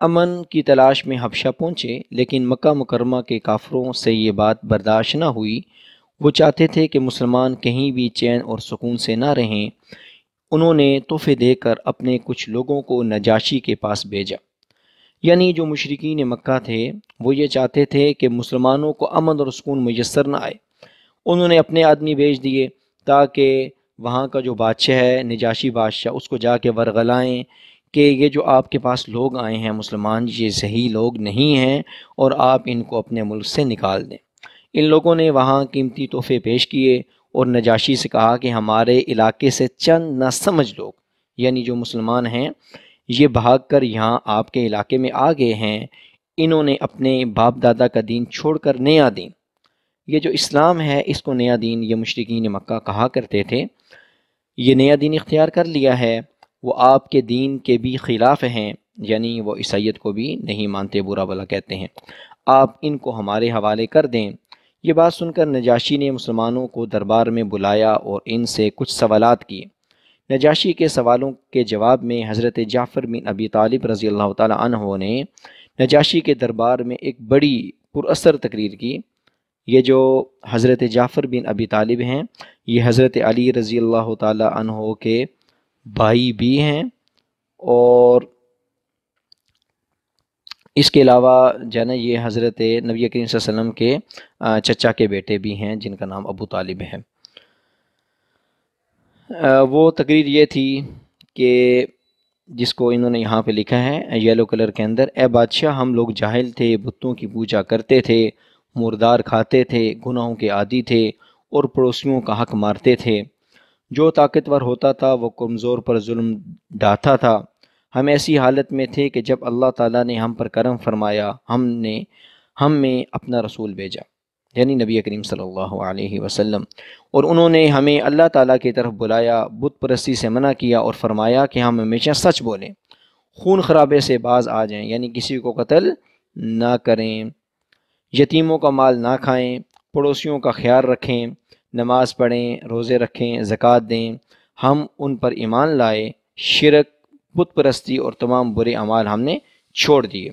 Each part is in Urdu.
امن کی تلاش میں حبشہ پہنچے، لیکن مکہ مکرمہ کے کافروں سے یہ بات برداشت نہ ہوئی۔ وہ چاہتے تھے کہ مسلمان کہیں بھی چین اور سکون سے نہ رہیں۔ انہوں نے تحفے دے کر اپنے کچھ لوگوں کو نجاشی کے پاس بھیجا، یعنی جو مشرکین مکہ تھے وہ یہ چاہتے تھے کہ مسلمانوں کو امن اور سکون میسر نہ آئے۔ انہوں نے اپنے آدمی بھیج دیے تاکہ وہاں کا جو بادشاہ ہے، نجاشی بادشاہ، اس کو جا کے ورغلائیں کہ یہ جو آپ کے پاس لوگ آئے ہیں مسلمان، یہ صحیح لوگ نہیں ہیں اور آپ ان کو اپنے ملک سے نکال دیں۔ ان لوگوں نے وہاں قیمتی تحفے پیش کیے اور نجاشی سے کہا کہ ہمارے علاقے سے چند ناسمجھ لوگ، یعنی جو مسلمان ہیں، یہ بھاگ کر یہاں آپ کے علاقے میں آ گئے ہیں۔ انہوں نے اپنے باپ دادا کا دین چھوڑ کر نیا دین، یہ جو اسلام ہے اس کو نیا دین یہ مشرکین مکہ کہا کرتے تھے، یہ نیا دین اختیار کر لیا ہے۔ وہ آپ کے دین کے بھی خلاف ہیں، یعنی وہ عیسائیت کو بھی نہیں مانتے، برا بھلا کہتے ہیں۔ آپ ان کو ہمارے حوالے کر دیں۔ یہ بات سن کر نجاشی نے مسلمانوں کو دربار میں بلایا اور ان سے کچھ سوالات کیے۔ نجاشی کے سوالوں کے جواب میں حضرت جعفر بن ابی طالب رضی اللہ تعالی عنہ نے نجاشی کے دربار میں ایک بڑی پر اثر تقریر کی۔ یہ جو حضرت جعفر بن ابی طالب ہیں، یہ حضرت علی رضی اللہ تعالی عنہ کے بھائی بھی ہیں، اور اس کے علاوہ جو ہے نا یہ حضرت نبی کریم صلی اللہ علیہ وسلم کے چچا کے بیٹے بھی ہیں جن کا نام ابو طالب ہے۔ وہ تقریر یہ تھی کہ جس کو انہوں نے یہاں پہ لکھا ہے یلو کلر کے اندر: اے بادشاہ، ہم لوگ جاہل تھے، بتوں کی پوجا کرتے تھے، مردار کھاتے تھے، گناہوں کے عادی تھے اور پڑوسیوں کا حق مارتے تھے۔ جو طاقتور ہوتا تھا وہ کمزور پر ظلم ڈھاتا تھا۔ ہم ایسی حالت میں تھے کہ جب اللہ تعالیٰ نے ہم پر کرم فرمایا، ہم میں اپنا رسول بھیجا، یعنی نبی کریم صلی اللہ علیہ وسلم، اور انہوں نے ہمیں اللہ تعالیٰ کی طرف بلایا، بت پرستی سے منع کیا اور فرمایا کہ ہم ہمیشہ سچ بولیں، خون خرابے سے باز آ جائیں، یعنی کسی کو قتل نہ کریں، یتیموں کا مال نہ کھائیں، پڑوسیوں کا خیال رکھیں، نماز پڑھیں، روزے رکھیں، زکوٰۃ دیں۔ ہم ان پر ایمان لائے، شرک، بت پرستی اور تمام برے اعمال ہم نے چھوڑ دیے۔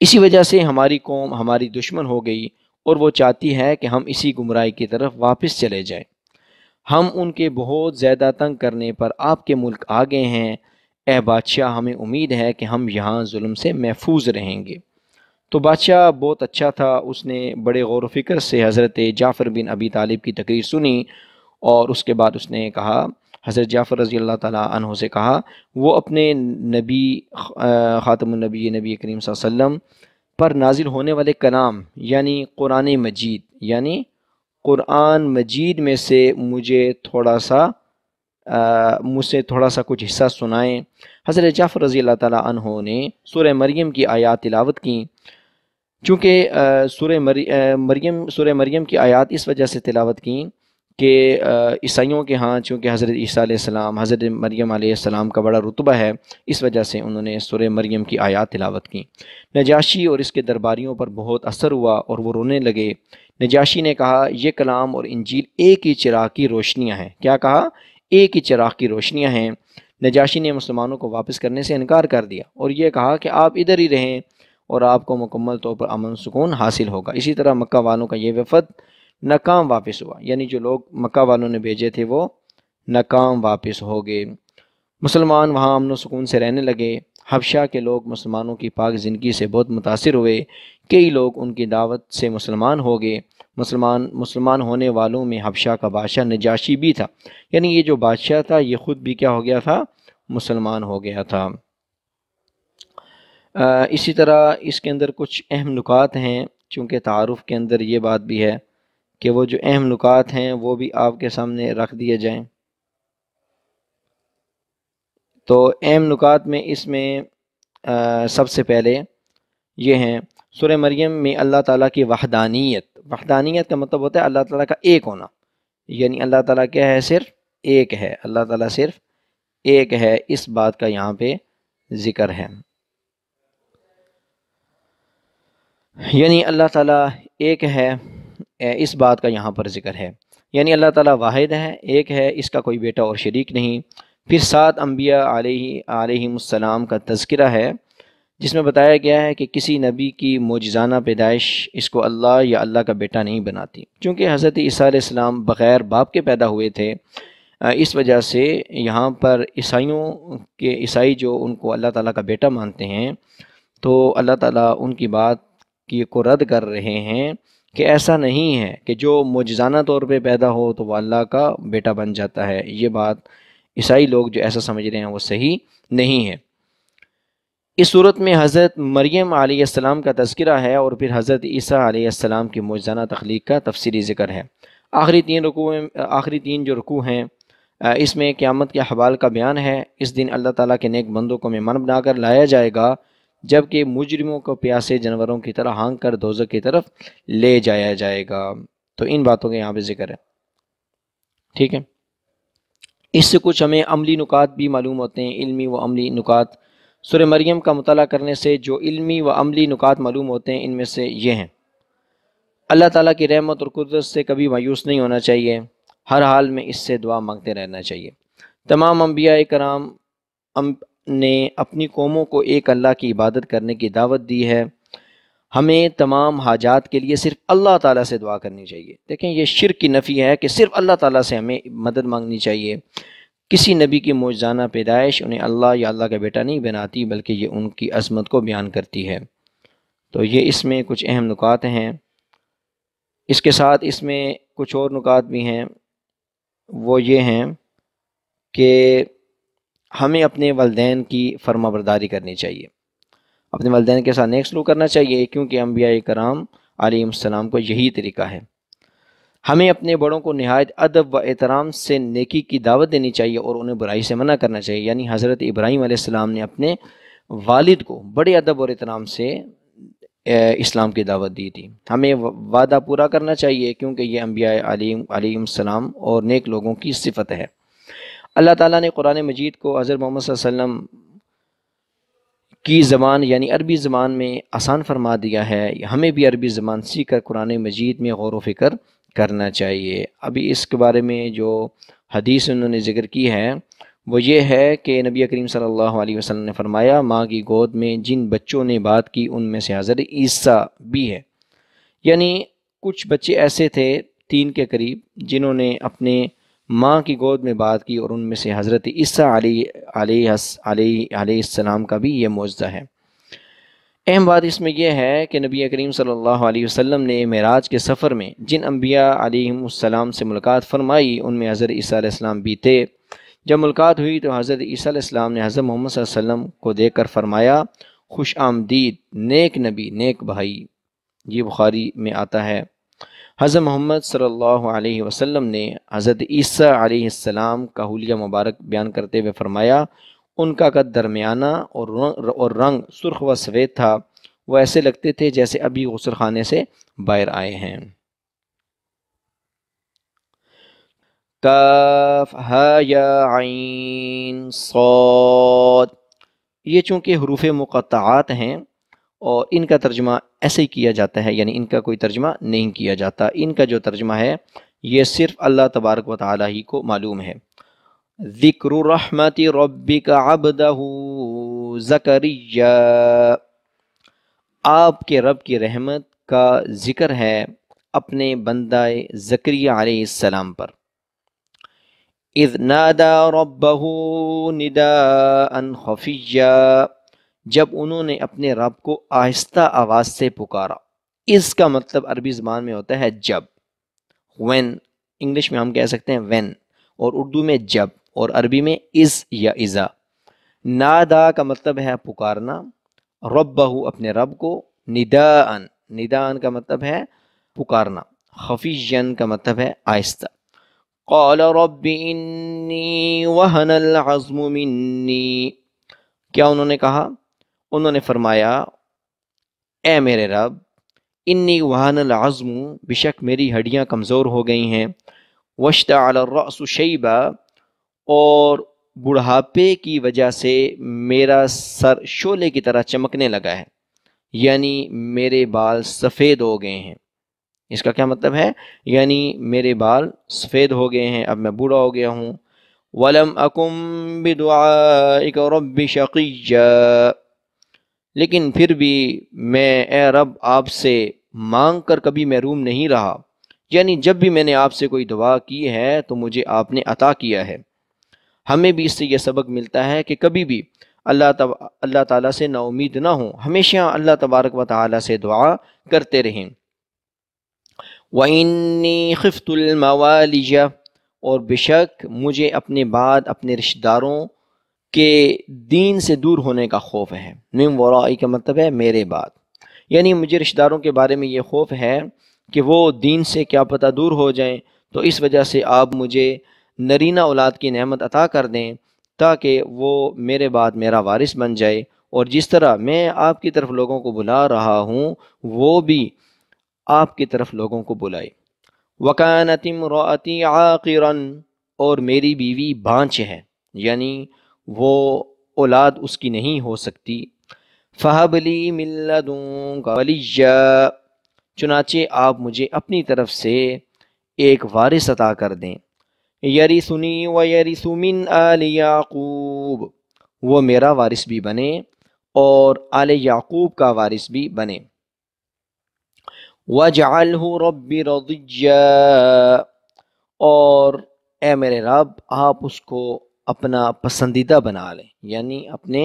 اسی وجہ سے ہماری قوم ہماری دشمن ہو گئی اور وہ چاہتی ہے کہ ہم اسی گمراہی کی طرف واپس چلے جائیں۔ ہم ان کے بہت زیادہ تنگ کرنے پر آپ کے ملک آ گئے ہیں۔ اے بادشاہ، ہمیں امید ہے کہ ہم یہاں ظلم سے محفوظ رہیں گے۔ تو بادشاہ بہت اچھا تھا، اس نے بڑے غور و فکر سے حضرت جعفر بن ابی طالب کی تقریر سنی، اور اس کے بعد اس نے کہا، حضرت جعفر رضی اللہ تعالیٰ عنہ سے کہا، وہ اپنے نبی خاتم النبی نبی کریم صلی اللہ علیہ وسلم پر نازل ہونے والے کلام یعنی قرآن مجید، یعنی قرآن مجید میں سے مجھ سے تھوڑا سا کچھ حصہ سنائیں۔ حضرت جعفر رضی اللہ تعالیٰ عنہ نے سورہ مریم کی آیات تلاوت کی۔ چونکہ سورہ مریم کی آیات اس وجہ سے تلاوت کی کہ عیسائیوں کے ہاں چونکہ حضرت عیسیٰ علیہ السلام، حضرت مریم علیہ السلام کا بڑا رتبہ ہے، اس وجہ سے انہوں نے سورہ مریم کی آیات تلاوت کی۔ نجاشی اور اس کے درباریوں پر بہت اثر ہوا اور وہ رونے لگے۔ نجاشی نے کہا، یہ کلام اور انجیل ایک ہی چراغ کی روشنیاں ہیں۔ کیا کہا؟ ایک ہی چراغ کی روشنیاں ہیں۔ نجاشی نے مسلمانوں کو واپس کرنے سے انکار کر دیا اور یہ کہا کہ آپ ادھر ہی رہیں اور آپ کو مکمل طور پر امن سکون حاصل ہوگا۔ اسی طرح مکہ والوں کا یہ وفد ناکام واپس ہوا، یعنی جو لوگ مکہ والوں نے بھیجے تھے وہ ناکام واپس ہو گئے۔ مسلمان وہاں امن و سکون سے رہنے لگے۔ حبشہ کے لوگ مسلمانوں کی پاک زندگی سے بہت متاثر ہوئے، کئی لوگ ان کی دعوت سے مسلمان ہو گئے۔ مسلمان ہونے والوں میں حبشہ کا بادشاہ نجاشی بھی تھا، یعنی یہ جو بادشاہ تھا یہ خود بھی کیا ہو گیا تھا؟ مسلمان ہو گیا تھا۔ اسی طرح اس کے اندر کچھ اہم نکات ہیں، چونکہ تعارف کے اندر یہ بات بھی ہے کہ وہ جو اہم نکات ہیں وہ بھی آپ کے سامنے رکھ دیے جائیں۔ تو اہم نکات میں اس میں سب سے پہلے یہ ہیں، سورہ مریم میں اللہ تعالیٰ کی وحدانیت کا مطلب ہوتا ہے اللہ تعالیٰ کا ایک ہونا، یعنی اللہ تعالیٰ کیا ہے؟ صرف ایک ہے، اللہ تعالیٰ صرف ایک ہے، اس بات کا یہاں پہ ذکر ہے، یعنی اللہ تعالیٰ ایک ہے، اس بات کا یہاں پر ذکر ہے، یعنی اللہ تعالیٰ واحد ہے، ایک ہے، اس کا کوئی بیٹا اور شریک نہیں۔ پھر 7 انبیاء علیہم السلام کا تذکرہ ہے، جس میں بتایا گیا ہے کہ کسی نبی کی معجزانہ پیدائش اس کو اللہ یا اللہ کا بیٹا نہیں بناتی، چونکہ حضرت عیسیٰ علیہ السلام بغیر باپ کے پیدا ہوئے تھے۔ اس وجہ سے یہاں پر عیسائی جو ان کو اللہ تعالیٰ کا بیٹا مانتے ہیں، تو اللہ تعالیٰ ان کی بات کو رد کر رہے ہیں کہ ایسا نہیں ہے کہ جو معجزانہ طور پہ پیدا ہو تو وہ اللہ کا بیٹا بن جاتا ہے۔ یہ بات عیسائی لوگ جو ایسا سمجھ رہے ہیں وہ صحیح نہیں ہے۔ اس صورت میں حضرت مریم علیہ السلام کا تذکرہ ہے، اور پھر حضرت عیسیٰ علیہ السلام کی معجزانہ تخلیق کا تفصیلی ذکر ہے۔ آخری تین جو رکوع ہیں، اس میں قیامت کے احوال کا بیان ہے۔ اس دن اللہ تعالیٰ کے نیک بندوں کو مہمان بنا کر لایا جائے گا، جبکہ مجرموں کو پیاسے جانوروں کی طرح ہانک کر دوزخ کی طرف لے جایا جائے گا۔ تو ان باتوں کا یہاں پہ ذکر ہے، ٹھیک ہے۔ اس سے کچھ ہمیں عملی نکات بھی معلوم ہوتے ہیں، علمی و عملی نکات۔ سورہ مریم کا مطالعہ کرنے سے جو علمی و عملی نکات معلوم ہوتے ہیں، ان میں سے یہ ہیں: اللہ تعالیٰ کی رحمت اور قدرت سے کبھی مایوس نہیں ہونا چاہیے، ہر حال میں اس سے دعا مانگتے رہنا چاہیے۔ تمام انبیاء کرام نے اپنی قوموں کو ایک اللہ کی عبادت کرنے کی دعوت دی ہے۔ ہمیں تمام حاجات کے لیے صرف اللہ تعالیٰ سے دعا کرنی چاہیے۔ دیکھیں، یہ شرک کی نفی ہے کہ صرف اللہ تعالیٰ سے ہمیں مدد مانگنی چاہیے۔ کسی نبی کی معجزانہ پیدائش انہیں اللہ یا اللہ کا بیٹا نہیں بناتی، بلکہ یہ ان کی عظمت کو بیان کرتی ہے۔ تو یہ اس میں کچھ اہم نکات ہیں۔ اس کے ساتھ اس میں کچھ اور نکات بھی ہیں، وہ یہ ہیں کہ ہمیں اپنے والدین کی فرما برداری کرنی چاہیے، اپنے والدین کے ساتھ نیک سلوک کرنا چاہیے، کیونکہ انبیاء کرام علیہم السلام کو یہی طریقہ ہے۔ ہمیں اپنے بڑوں کو نہایت ادب و احترام سے نیکی کی دعوت دینی چاہیے اور انہیں برائی سے منع کرنا چاہیے۔ یعنی حضرت ابراہیم علیہ السلام نے اپنے والد کو بڑے ادب اور احترام سے اسلام کی دعوت دی تھی۔ ہمیں وعدہ پورا کرنا چاہیے، کیونکہ یہ انبیاء علیہم السلام اور نیک لوگوں کی صفت ہے۔ اللہ تعالیٰ نے قرآن مجید کو حضرت محمد صلی اللہ علیہ وسلم کی زبان یعنی عربی زبان میں آسان فرما دیا ہے۔ ہمیں بھی عربی زبان سیکھ کر قرآن مجید میں غور و فکر کرنا چاہیے۔ ابھی اس کے بارے میں جو حدیث انہوں نے ذکر کی ہے وہ یہ ہے کہ نبی کریم صلی اللہ علیہ وسلم نے فرمایا، ماں کی گود میں جن بچوں نے بات کی ان میں سے حضرت عیسیٰ بھی ہے۔ یعنی کچھ بچے ایسے تھے 3 کے قریب جنہوں نے اپنے ماں کی گود میں بات کی، اور ان میں سے حضرت عیسیٰ علیہ السلام کا بھی یہ معجزہ ہے۔ اہم بات اس میں یہ ہے کہ نبی کریم صلی اللہ علیہ وسلم نے معراج کے سفر میں جن انبیاء علیہم السلام سے ملاقات فرمائی، ان میں حضرت عیسیٰ علیہ السلام بھی تھے۔ جب ملاقات ہوئی تو حضرت عیسیٰ علیہ السلام نے حضرت محمد صلی اللہ علیہ وسلم کو دیکھ کر فرمایا، خوش آمدید نیک نبی، نیک بھائی۔ یہ بخاری میں آتا ہے۔ حضرت محمد صلی اللہ علیہ وسلم نے حضرت عیسیٰ علیہ السلام کا حلیہ مبارک بیان کرتے ہوئے فرمایا، ان کا قد درمیانہ اور رنگ سرخ و سفید تھا، وہ ایسے لگتے تھے جیسے ابھی غسل خانے سے باہر آئے ہیں۔ کاف ہا یا عین صاد، یہ چونکہ حروف مقطعات ہیں اور ان کا ترجمہ ایسے ہی کیا جاتا ہے، یعنی ان کا کوئی ترجمہ نہیں کیا جاتا۔ ان کا جو ترجمہ ہے یہ صرف اللہ تبارک و تعالی ہی کو معلوم ہے۔ ذکر رحمت ربک عبدہ زکریا، آپ کے رب کی رحمت کا ذکر ہے اپنے بندہ زکریا علیہ السلام پر۔ اذ نادا ربہ نداء خفیا، جب انہوں نے اپنے رب کو آہستہ آواز سے پکارا۔ اس کا مطلب عربی زبان میں ہوتا ہے جب، when، انگلش میں ہم کہہ سکتے ہیں when، اور اردو میں جب، اور عربی میں از یا اذا۔ نادا کا مطلب ہے پکارنا، ربہ اپنے رب کو، نداءن کا مطلب ہے پکارنا، خفیًا کا مطلب ہے آہستہ۔ قال رب انی وہن العظم منی، کیا انہوں نے کہا؟ انہوں نے فرمایا، اے میرے رب، انی وہن العظم، بشک میری ہڈیاں کمزور ہو گئی ہیں، واشتعل الرأس شیبا، اور بڑھاپے کی وجہ سے میرا سر شعلے کی طرح چمکنے لگا ہے، یعنی میرے بال سفید ہو گئے ہیں۔ اس کا کیا مطلب ہے؟ یعنی میرے بال سفید ہو گئے ہیں، اب میں بوڑھا ہو گیا ہوں۔ ولم أكن بدعائك رب شقيا، لیکن پھر بھی میں اے رب آپ سے مانگ کر کبھی محروم نہیں رہا، یعنی جب بھی میں نے آپ سے کوئی دعا کی ہے تو مجھے آپ نے عطا کیا ہے۔ ہمیں بھی اس سے یہ سبق ملتا ہے کہ کبھی بھی اللہ تعالیٰ سے نا امید نہ ہوں، ہمیشہ اللہ تبارک و تعالیٰ سے دعا کرتے رہیں۔ وَإِنِّي خِفْتُ الْمَوَالِجَ، اور بے شک مجھے اپنے بعد اپنے رشتہ داروں کے دین سے دور ہونے کا خوف ہے۔ من ورائی کا مطلب ہے میرے بعد، یعنی مجھے رشتہ داروں کے بارے میں یہ خوف ہے کہ وہ دین سے کیا پتہ دور ہو جائیں، تو اس وجہ سے آپ مجھے نرینہ اولاد کی نعمت عطا کر دیں تاکہ وہ میرے بعد میرا وارث بن جائے، اور جس طرح میں آپ کی طرف لوگوں کو بلا رہا ہوں وہ بھی آپ کی طرف لوگوں کو بلائے۔ وَكَانَتِ امْرَأَتِي عَاقِرًا، اور میری بیوی بانجھ ہے، یعنی وہ اولاد اس کی نہیں ہو سکتی۔ فَهَبْ لِي مِن لَّدُنكَ وَلِيًّا، چنانچہ آپ مجھے اپنی طرف سے ایک وارث عطا کر دیں۔ یرثنی ویرث من آل یعقوب، وہ میرا وارث بھی بنے اور آل یعقوب کا وارث بھی بنے۔ وَاجْعَلْهُ رَبِّ رَضِيًّا، اور اے میرے رب آپ اس کو اپنا پسندیدہ بنا لیں، یعنی اپنے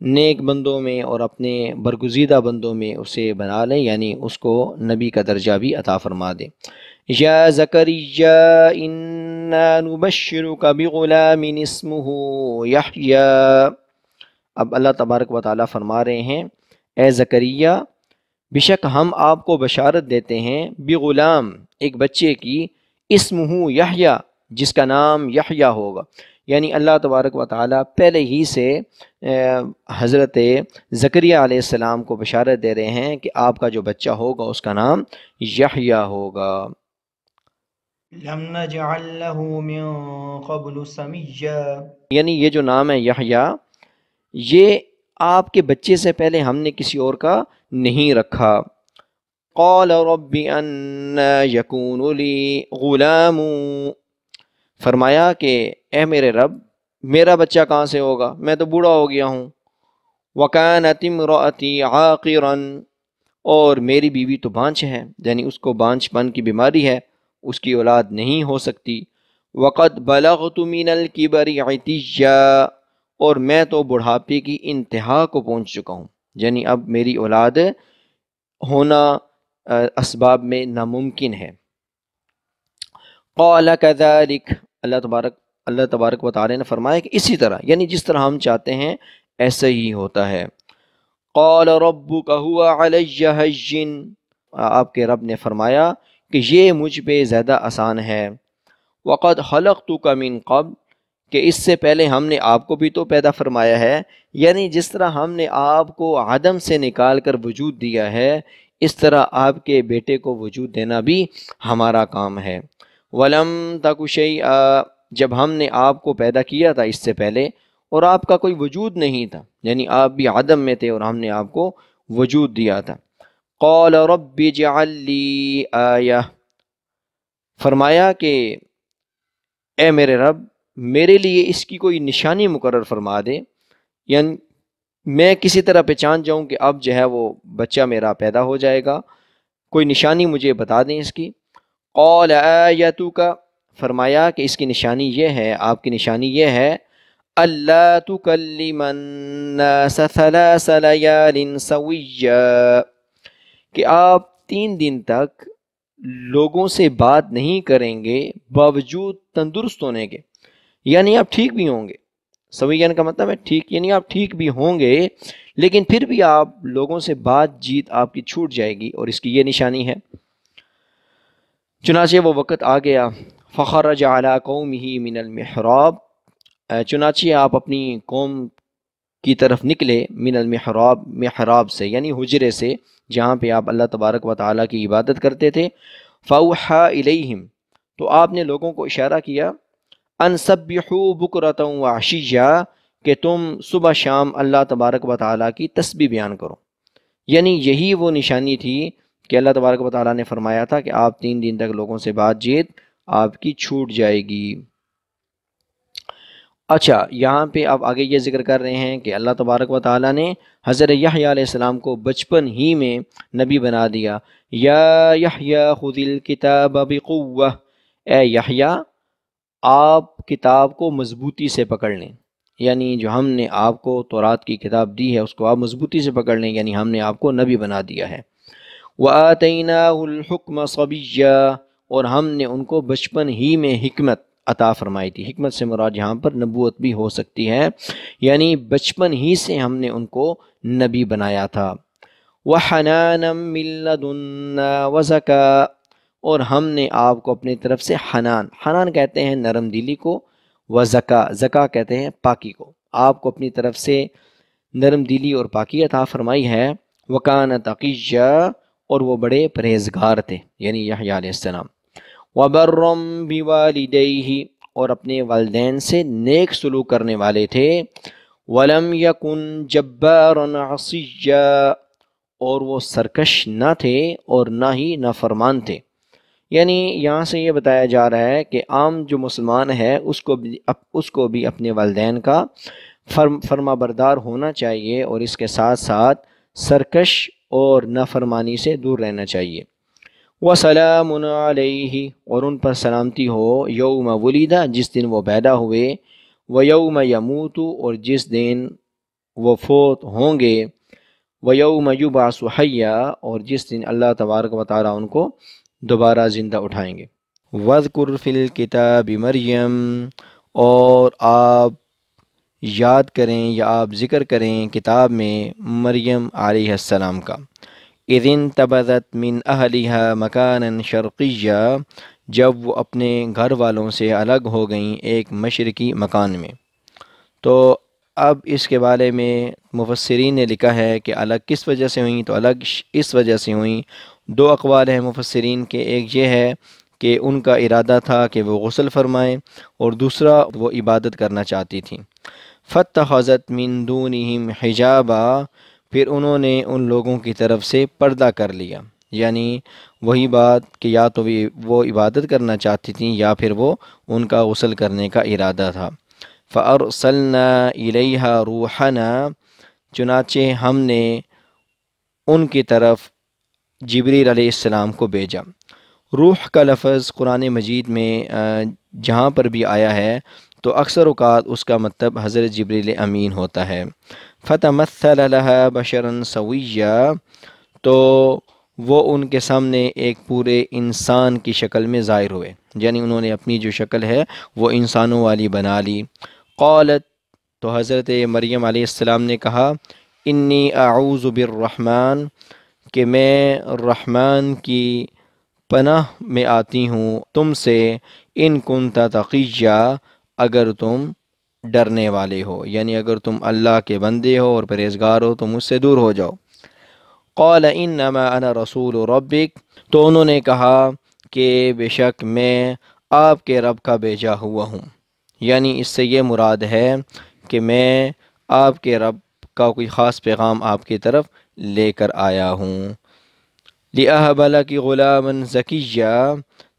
نیک بندوں میں اور اپنے برگزیدہ بندوں میں اسے بنا لیں، یعنی اس کو نبی کا درجہ بھی عطا فرما دیں۔ یا زکریا انا نبشرک بغلام اسمہ یحییٰ، اب اللہ تبارک و تعالیٰ فرما رہے ہیں اے زکریا بے شک ہم آپ کو بشارت دیتے ہیں بغلام، ایک بچے کی، اسمہ یحییٰ، جس کا نام یحییٰ ہوگا، یعنی اللہ تبارک و تعالیٰ پہلے ہی سے حضرت زکریہ علیہ السلام کو بشارت دے رہے ہیں کہ آپ کا جو بچہ ہوگا اس کا نام یحییٰ ہوگا۔ لم نجعل له من قبل سميا، یعنی یہ جو نام ہے یحییٰ، یہ آپ کے بچے سے پہلے ہم نے کسی اور کا نہیں رکھا۔ قال رب انا یکون لی غلام، فرمایا کہ اے میرے رب میرا بچہ کہاں سے ہوگا، میں تو بوڑھا ہو گیا ہوں۔ وَكَانَتِ امْرَأَتِي عَاقِرًا، اور میری بیوی تو بانجھ ہے، یعنی اس کو بانجھ پن کی بیماری ہے، اس کی اولاد نہیں ہو سکتی۔ وَقَدْ بَلَغْتُ مِنَ الْكِبَرِ عِتِيًّا، اور میں تو بڑھاپے کی انتہا کو پہنچ چکا ہوں، یعنی اب میری اولاد ہونا اسباب میں ناممکن ہے۔ قَالَ كَذَلِكَ، اللہ تبارک و تعالی نے فرمایا کہ اسی طرح، یعنی جس طرح ہم چاہتے ہیں ایسا ہی ہوتا ہے۔ قال ربک هو علی ہین، آپ کے رب نے فرمایا کہ یہ مجھ پہ زیادہ آسان ہے۔ وقد خلقتک من قبل، کہ اس سے پہلے ہم نے آپ کو بھی تو پیدا فرمایا ہے، یعنی جس طرح ہم نے آپ کو عدم سے نکال کر وجود دیا ہے اس طرح آپ کے بیٹے کو وجود دینا بھی ہمارا کام ہے۔ ولم تک شیئا، جب ہم نے آپ کو پیدا کیا تھا اس سے پہلے اور آپ کا کوئی وجود نہیں تھا، یعنی آپ بھی عدم میں تھے اور ہم نے آپ کو وجود دیا تھا۔ قال رب اجعل لی آیہ، فرمایا کہ اے میرے رب میرے لیے اس کی کوئی نشانی مقرر فرما دے، یعنی میں کسی طرح پہچان جاؤں کہ اب جو ہے وہ بچہ میرا پیدا ہو جائے گا، کوئی نشانی مجھے بتا دیں اس کی۔ قال آیتک، فرمایا کہ اس کی نشانی یہ ہے، آپ کی نشانی یہ ہے اللہ تکلم الناس ثلاث لیال سویا، کہ آپ 3 دن تک لوگوں سے بات نہیں کریں گے باوجود تندرست ہونے کے، یعنی آپ ٹھیک بھی ہوں گے، سویان کا مطلب ہے ٹھیک، یعنی آپ ٹھیک بھی ہوں گے لیکن پھر بھی آپ لوگوں سے بات چیت آپ کی چھوٹ جائے گی، اور اس کی یہ نشانی ہے۔ چنانچہ وہ وقت آ گیا، فخرج علی قومہ من المحراب، چنانچہ آپ اپنی قوم کی طرف نکلے، من المحراب، محراب سے یعنی حجرے سے، جہاں پہ آپ اللہ تبارک و تعالیٰ کی عبادت کرتے تھے۔ فَأَوْحَىٰ إِلَيْهِمْ، تو آپ نے لوگوں کو اشارہ کیا، أَن سَبِّحُوا بُكْرَةً وَعَشِيًّا، کہ تم صبح شام اللہ تبارک و تعالیٰ کی تسبیح بیان کرو، یعنی یہی وہ نشانی تھی کہ اللہ تبارک و تعالیٰ نے فرمایا تھا کہ آپ 3 دن تک لوگوں سے بات چیت آپ کی چھوٹ جائے گی۔ اچھا، یہاں پہ آپ آگے یہ ذکر کر رہے ہیں کہ اللہ تبارک و تعالیٰ نے حضرت یحییٰ علیہ السلام کو بچپن ہی میں نبی بنا دیا۔ یا یحییٰ خذ الکتاب بقوہ، اے یحییٰ آپ کتاب کو مضبوطی سے پکڑ لیں، یعنی جو ہم نے آپ کو تورات کی کتاب دی ہے اس کو آپ مضبوطی سے پکڑ لیں، یعنی ہم نے آپ کو نبی بنا دیا ہے۔ وَآتَيْنَاهُ الْحُكْمَ صَبِيًّا، اور ہم نے ان کو بچپن ہی میں حکمت عطا فرمائی تھی۔ حکمت سے مراد یہاں پر نبوت بھی ہو سکتی ہے، یعنی بچپن ہی سے ہم نے ان کو نبی بنایا تھا۔ وَحَنَانًا مِن لَّدُنَّا وَزَكَاءً، اور ہم نے آپ کو اپنی طرف سے حنان کہتے ہیں نرم دلی کو، زکا کہتے ہیں پاکی کو، آپ کو اپنی طرف سے نرم دلی اور پاکی عطا فرمائی ہے۔ وَكَانَ تَقِيًّا، اور وہ بڑے پرہیزگار تھے، یعنی یحییٰ علیہ السلام۔ وَبَرًّا بِوَالِدَيْهِ، اور اپنے والدین سے نیک سلوک کرنے والے تھے۔ وَلَمْ يَكُنْ جَبَّارًا عَصِيًّا، اور وہ سرکش نہ تھے اور نہ ہی نافرمان تھے۔ یعنی یہاں سے یہ بتایا جا رہا ہے کہ عام جو مسلمان ہے اس کو بھی اپنے والدین کا فرما بردار ہونا چاہیے، اور اس کے ساتھ ساتھ سرکش اور نافرمانی سے دور رہنا چاہیے۔ وَسَلَامٌ عَلَيْهِ، اور ان پر سلامتی ہو یوم ولدہ، جس دن وہ پیدا ہوئے، وَيَوْمَ يَمُوتُ، اور جس دن وہ فوت ہوں گے، وَيَوْمَ يُبْعَثُ حَيًّا، اور جس دن اللہ تبارک و تعالیٰ ان کو دوبارہ زندہ اٹھائیں گے۔ وَاذْكُرْ فِي الْكِتَابِ مریم، اور آپ یاد کریں یا آپ ذکر کریں کتاب میں مریم علیہ السلام کا۔ اِذِ انتبذت من اہلہا مکانا شرقیا، جب وہ اپنے گھر والوں سے الگ ہو گئیں ایک مشرقی مکان میں۔ تو اب اس کے بارے میں مفسرین نے لکھا ہے کہ الگ کس وجہ سے ہوئیں، تو الگ اس وجہ سے ہوئیں۔ دو اقوال ہیں مفسرین کے، ایک یہ ہے کہ ان کا ارادہ تھا کہ وہ غسل فرمائیں، اور دوسرا وہ عبادت کرنا چاہتی تھیں۔ فَاتَّخَذَتْ مِن دُونِهِمْ حِجَابًا، پھر انہوں نے ان لوگوں کی طرف سے پردہ کر لیا، یعنی وہی بات کہ یا تو وہ عبادت کرنا چاہتی تھیں یا پھر وہ ان کا غسل کرنے کا ارادہ تھا۔ فَأَرْسَلْنَا إِلَيْهَا رُوحَنَا، چنانچہ ہم نے ان کی طرف جبریل علیہ السلام کو بھیجا۔ روح کا لفظ قرآن مجید میں جہاں پر بھی آیا ہے تو اکثر اوقات اس کا مطلب حضرت جبریل امین ہوتا ہے۔ فَتَمَثَّلَ لَهَا بَشَرًا سَوِيًّا، تو وہ ان کے سامنے ایک پورے انسان کی شکل میں ظاہر ہوئے، یعنی انہوں نے اپنی جو شکل ہے وہ انسانوں والی بنا لی۔ قالت، تو حضرت مریم علیہ السلام نے کہا، انی اعوذ بالرحمن، کہ میں رحمان کی پناہ میں آتی ہوں تم سے، ان کنت تقیہ، اگر تم ڈرنے والے ہو، یعنی اگر تم اللہ کے بندے ہو اور پرہیزگار ہو تو مجھ سے دور ہو جاؤ۔ قال انما انا رسول ربک، تو انہوں نے کہا کہ بے شک میں آپ کے رب کا بھیجا ہوا ہوں، یعنی اس سے یہ مراد ہے کہ میں آپ کے رب کا کوئی خاص پیغام آپ کی طرف لے کر آیا ہوں۔ لِأَهَبَ لَكِ غُلَامًا زَكِيًّا،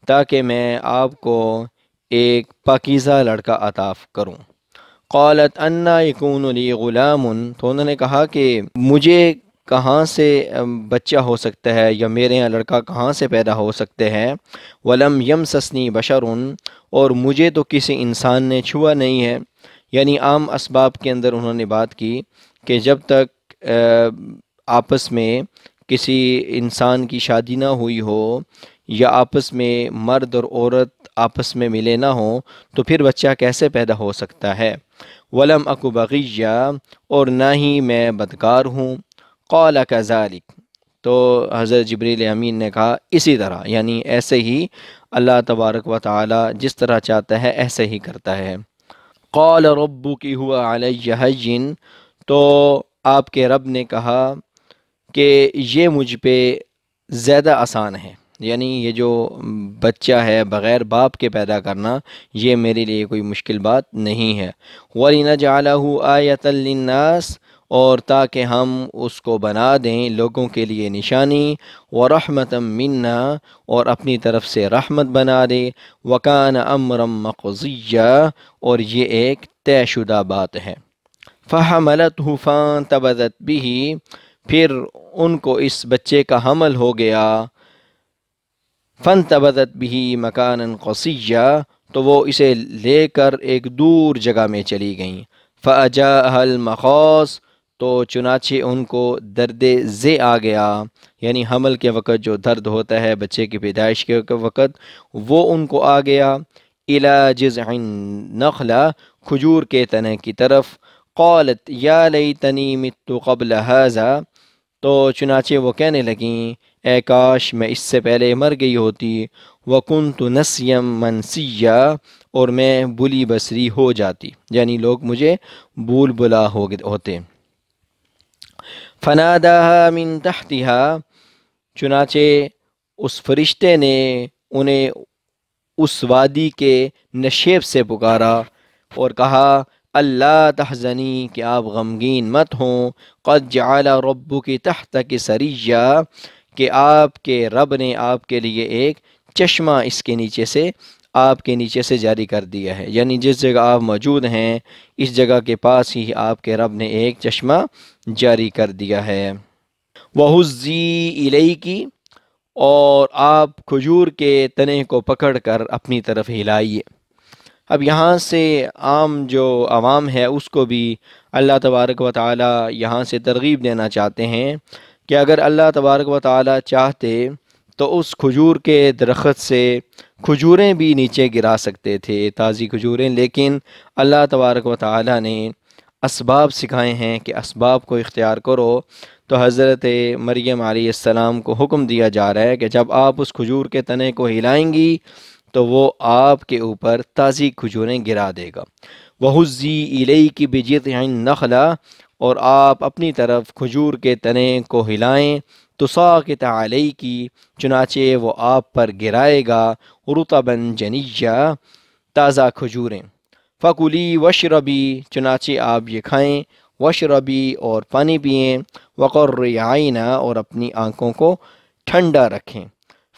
تاکہ میں آپ کو ایک پاکیزہ لڑکا عطا کروں۔ قالت انا یکون لی غلام، تو انہوں نے کہا کہ مجھے کہاں سے بچہ ہو سکتا ہے، یا میرے یہاں لڑکا کہاں سے پیدا ہو سکتے ہیں۔ ولم یمسسنی بشر، اور مجھے تو کسی انسان نے چھوا نہیں ہے، یعنی عام اسباب کے اندر انہوں نے بات کی کہ جب تک آپس میں کسی انسان کی شادی نہ ہوئی ہو یا آپس میں مرد اور عورت آپس میں ملے نہ ہوں تو پھر بچہ کیسے پیدا ہو سکتا ہے۔ ولم اکو بغیہ، اور نہ ہی میں بدکار ہوں۔ قال کذالک، تو حضرت جبریل امین نے کہا اسی طرح، یعنی ایسے ہی اللہ تبارک و تعالی جس طرح چاہتا ہے ایسے ہی کرتا ہے۔ قال ربک هو علی ہین، تو آپ کے رب نے کہا کہ یہ مجھ پہ زیادہ آسان ہے، یعنی یہ جو بچہ ہے بغیر باپ کے پیدا کرنا یہ میرے لیے کوئی مشکل بات نہیں ہے۔ وَلِنَجْعَلَهُ آیَةً لِلنَّاسِ، اور تاکہ ہم اس کو بنا دیں لوگوں کے لیے نشانی، ورحمۃ منا، اور اپنی طرف سے رحمت بنا دے، وکان امرا مقضیا، اور یہ ایک طے شدہ بات ہے۔ فحملته فانتبذت به، پھر ان کو اس بچے کا حمل ہو گیا، فانتبذت به مکانا قصیا، تو وہ اسے لے کر ایک دور جگہ میں چلی گئیں، فاجاءها المخاض، تو چنانچہ ان کو درد ذی آ گیا، یعنی حمل کے وقت جو درد ہوتا ہے بچے کی پیدائش کے وقت، وہ ان کو آ گیا، الی جذع النخلہ، کھجور کے تنے کی طرف، قالت یا لیتنی مت قبل ھذا، تو چنانچہ وہ کہنے لگیں اے کاش میں اس سے پہلے مر گئی ہوتی، وَكُنْتُ نَسْيًا مَنْسِيًّا، اور میں بلی بسری ہو جاتی، یعنی لوگ مجھے بول بلا ہوتے۔ فَنَادَاهَا مِن تَحْتِهَا، چنانچہ اس فرشتے نے انہیں اس وادی کے نشیب سے پکارا اور کہا اللہ تحزنی، کہ آپ غمگین مت ہوں، قد جعل ربک تحتک سریہ، کہ آپ کے رب نے آپ کے لیے ایک چشمہ اس کے نیچے سے، آپ کے نیچے سے جاری کر دیا ہے، یعنی جس جگہ آپ موجود ہیں اس جگہ کے پاس ہی آپ کے رب نے ایک چشمہ جاری کر دیا ہے۔ وَهُزِّي إِلَيْكِ، اور آپ کھجور کے تنے کو پکڑ کر اپنی طرف ہلائیے۔ اب یہاں سے عام جو عوام ہے اس کو بھی اللہ تبارک و تعالی یہاں سے ترغیب دینا چاہتے ہیں کہ اگر اللہ تبارک و تعالی چاہتے تو اس کھجور کے درخت سے کھجوریں بھی نیچے گرا سکتے تھے، تازی کھجوریں، لیکن اللہ تبارک و تعالی نے اسباب سکھائے ہیں کہ اسباب کو اختیار کرو، تو حضرت مریم علیہ السلام کو حکم دیا جا رہا ہے کہ جب آپ اس کھجور کے تنے کو ہلائیں گی تو وہ آپ کے اوپر تازی کھجوریں گرا دے گا۔ وَهُزِّي إِلَيْكِ بِجِذْعِ النَّخْلَةِ، اور آپ اپنی طرف کھجور کے تنے کو ہلائیں، تُسَاقِطْ عَلَيْكِ، چنانچہ وہ آپ پر گرائے گا، رُطَبًا جَنِيًّا، تازہ کھجوریں، فَكُلِي وَاشْرَبِي، چنانچہ آپ یہ کھائیں، وَاشْرَبِي، اور پانی پئیں، وَقَرِّ عَيْنًا، اور اپنی آنکھوں کو ٹھنڈا رکھیں،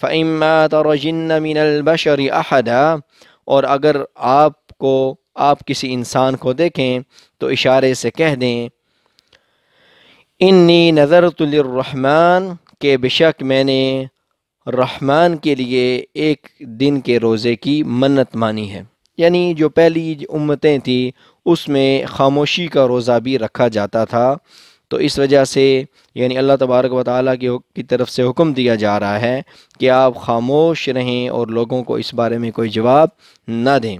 فَإِمَّا تَرَجِنَّ مِنَ الْبَشَرِ أَحَدًا، اور اگر آپ کسی انسان کو دیکھیں تو اشارے سے کہہ دیں انی نذرت للرحمن، کہ بے شک میں نے رحمان کے لیے ایک دن کے روزے کی منت مانی ہے، یعنی جو پہلی امتیں تھیں اس میں خاموشی کا روزہ بھی رکھا جاتا تھا، تو اس وجہ سے یعنی اللہ تبارک و تعالیٰ کی طرف سے حکم دیا جا رہا ہے کہ آپ خاموش رہیں اور لوگوں کو اس بارے میں کوئی جواب نہ دیں۔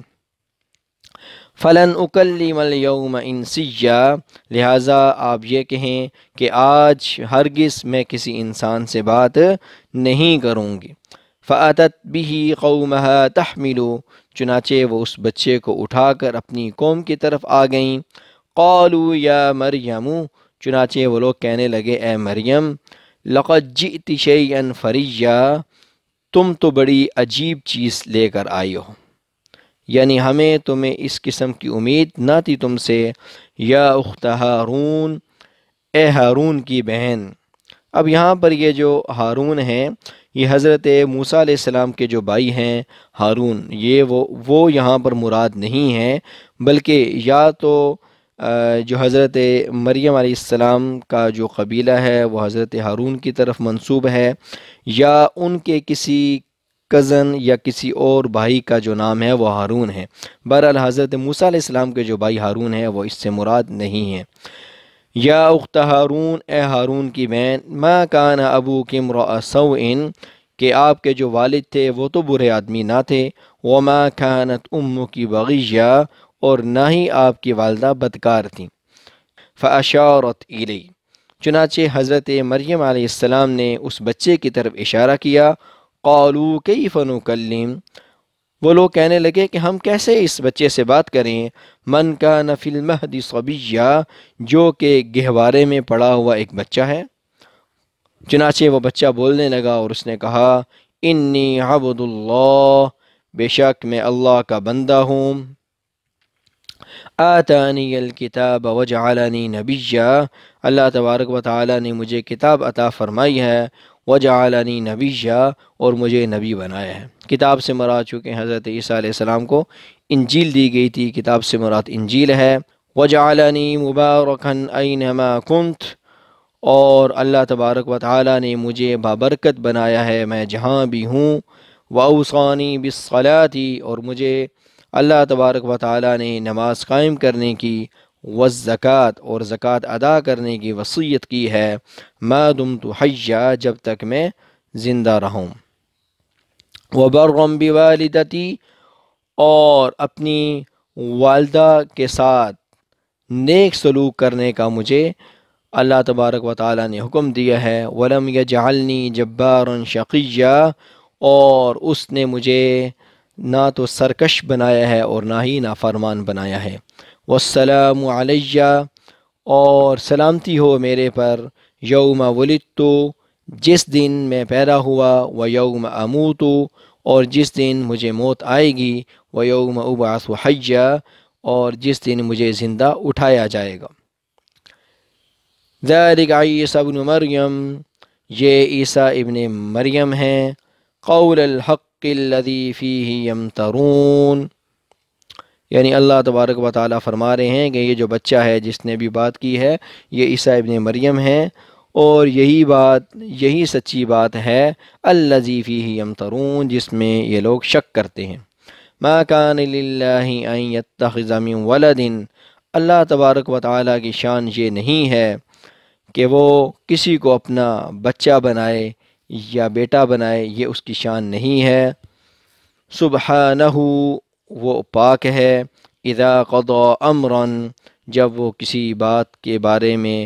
فَلَنْ أُكَلِّمَ الْيَوْمَ إِنْسِيًّا، لہٰذا آپ یہ کہیں کہ آج ہرگز میں کسی انسان سے بات نہیں کروں گی۔ فَأَتَتْ بِهِ قَوْمَهَا تَحْمِلُ، چنانچہ وہ اس بچے کو اٹھا کر اپنی قوم کی طرف آ گئیں۔ قَالُوا يَا مَرْيَمُ، چنانچہ وہ لوگ کہنے لگے اے مریم، لَقَدْ جِئْتِ شَيْئًا فَرِيًّا، تم تو بڑی عجیب چیز لے کر آئی ہو، یعنی ہمیں تمہیں اس قسم کی امید نہ تھی تم سے، یا اخت ہارون، اے ہارون کی بہن۔ اب یہاں پر یہ جو ہارون ہیں یہ حضرت موسیٰ علیہ السلام کے جو بھائی ہیں ہارون، یہ وہ یہاں پر مراد نہیں ہیں، بلکہ یا تو جو حضرت مریم علیہ السلام کا جو قبیلہ ہے وہ حضرت ہارون کی طرف منسوب ہے، یا ان کے کسی کزن یا کسی اور بھائی کا جو نام ہے وہ ہارون ہے۔ بہرحال حضرت موسیٰ علیہ السلام کے جو بھائی ہارون ہیں وہ اس سے مراد نہیں ہیں۔ یا اخت ہارون، اے ہارون کی بہن، ما کان ابوک امرأ سوء، کہ آپ کے جو والد تھے وہ تو برے آدمی نہ تھے، وما کانت امک بغیہ، اور نہ ہی آپ کی والدہ بدکار تھیں۔ فاشارت الی، چنانچہ حضرت مریم علیہ السلام نے اس بچے کی طرف اشارہ کیا۔ قالوا کیف نکلم، وہ لوگ کہنے لگے کہ ہم کیسے اس بچے سے بات کریں، من کان فی المہد صبیا، جو کہ گہوارے میں پڑا ہوا ایک بچہ ہے۔ چنانچہ وہ بچہ بولنے لگا اور اس نے کہا انی عبد اللہ، بے شک میں اللہ کا بندہ ہوں، آتانی الکتاب وجعلنی نبیا، اللہ تبارک و تعالی نے مجھے کتاب عطا فرمائی ہے، وجعلنی نبیا، اور مجھے نبی بنایا ہے۔ کتاب سے مراد چونکہ حضرت عیسیٰ علیہ السلام کو انجیل دی گئی تھی، کتاب سے مراد انجیل ہے۔ وجعلنی مبارکا اینما کنت، اور اللہ تبارک و تعالی نے مجھے بابرکت بنایا ہے میں جہاں بھی ہوں۔ وَأَوْصَانِي بِالصَّلَاةِ، اور مجھے اللہ تبارک و تعالی نے نماز قائم کرنے کی، والزکوٰۃ، اور زکوٰۃ ادا کرنے کی وصیت کی ہے، ما دمت حیا، جب تک میں زندہ رہوں۔ وَبَرًّا بِوَالِدَتِي، اور اپنی والدہ کے ساتھ نیک سلوک کرنے کا مجھے اللہ تبارک و تعالی نے حکم دیا ہے۔ وَلَمْ يَجْعَلْنِي جَبَّارًا شَقِيًّا، اور اس نے مجھے نہ تو سرکش بنایا ہے اور نہ ہی نافرمان بنایا ہے۔ وَالسَّلَامُ عَلَيَّ، اور سلامتی ہو میرے پر، یوم ولدت، جس دن میں پیدا ہوا، وَيَوْمَ أَمُوتُ، اور جس دن مجھے موت آئے گی، وَيَوْمَ أُبْعَثُ حَيًّا، اور جس دن مجھے زندہ اٹھایا جائے گا۔ ذَلِكَ عِيسَى ابن مریم، یہ عیسیٰ ابن مریم ہیں۔ قول الحق الذی فیہ یمترون، یعنی اللہ تبارک و تعالیٰ فرما رہے ہیں کہ یہ جو بچہ ہے جس نے بھی بات کی ہے یہ عیسیٰ ابن مریم ہے، اور یہی سچی بات ہے، الذی فیہ یمترون، جس میں یہ لوگ شک کرتے ہیں۔ ما کان للہ ان یتخذ من ولد، اللہ تبارک و تعالیٰ کی شان یہ نہیں ہے کہ وہ کسی کو اپنا بچہ بنائے یا بیٹا بنائے، یہ اس کی شان نہیں ہے۔ سبحانہ، وہ پاک ہے، اذا قضى امرا، جب وہ کسی بات کے بارے میں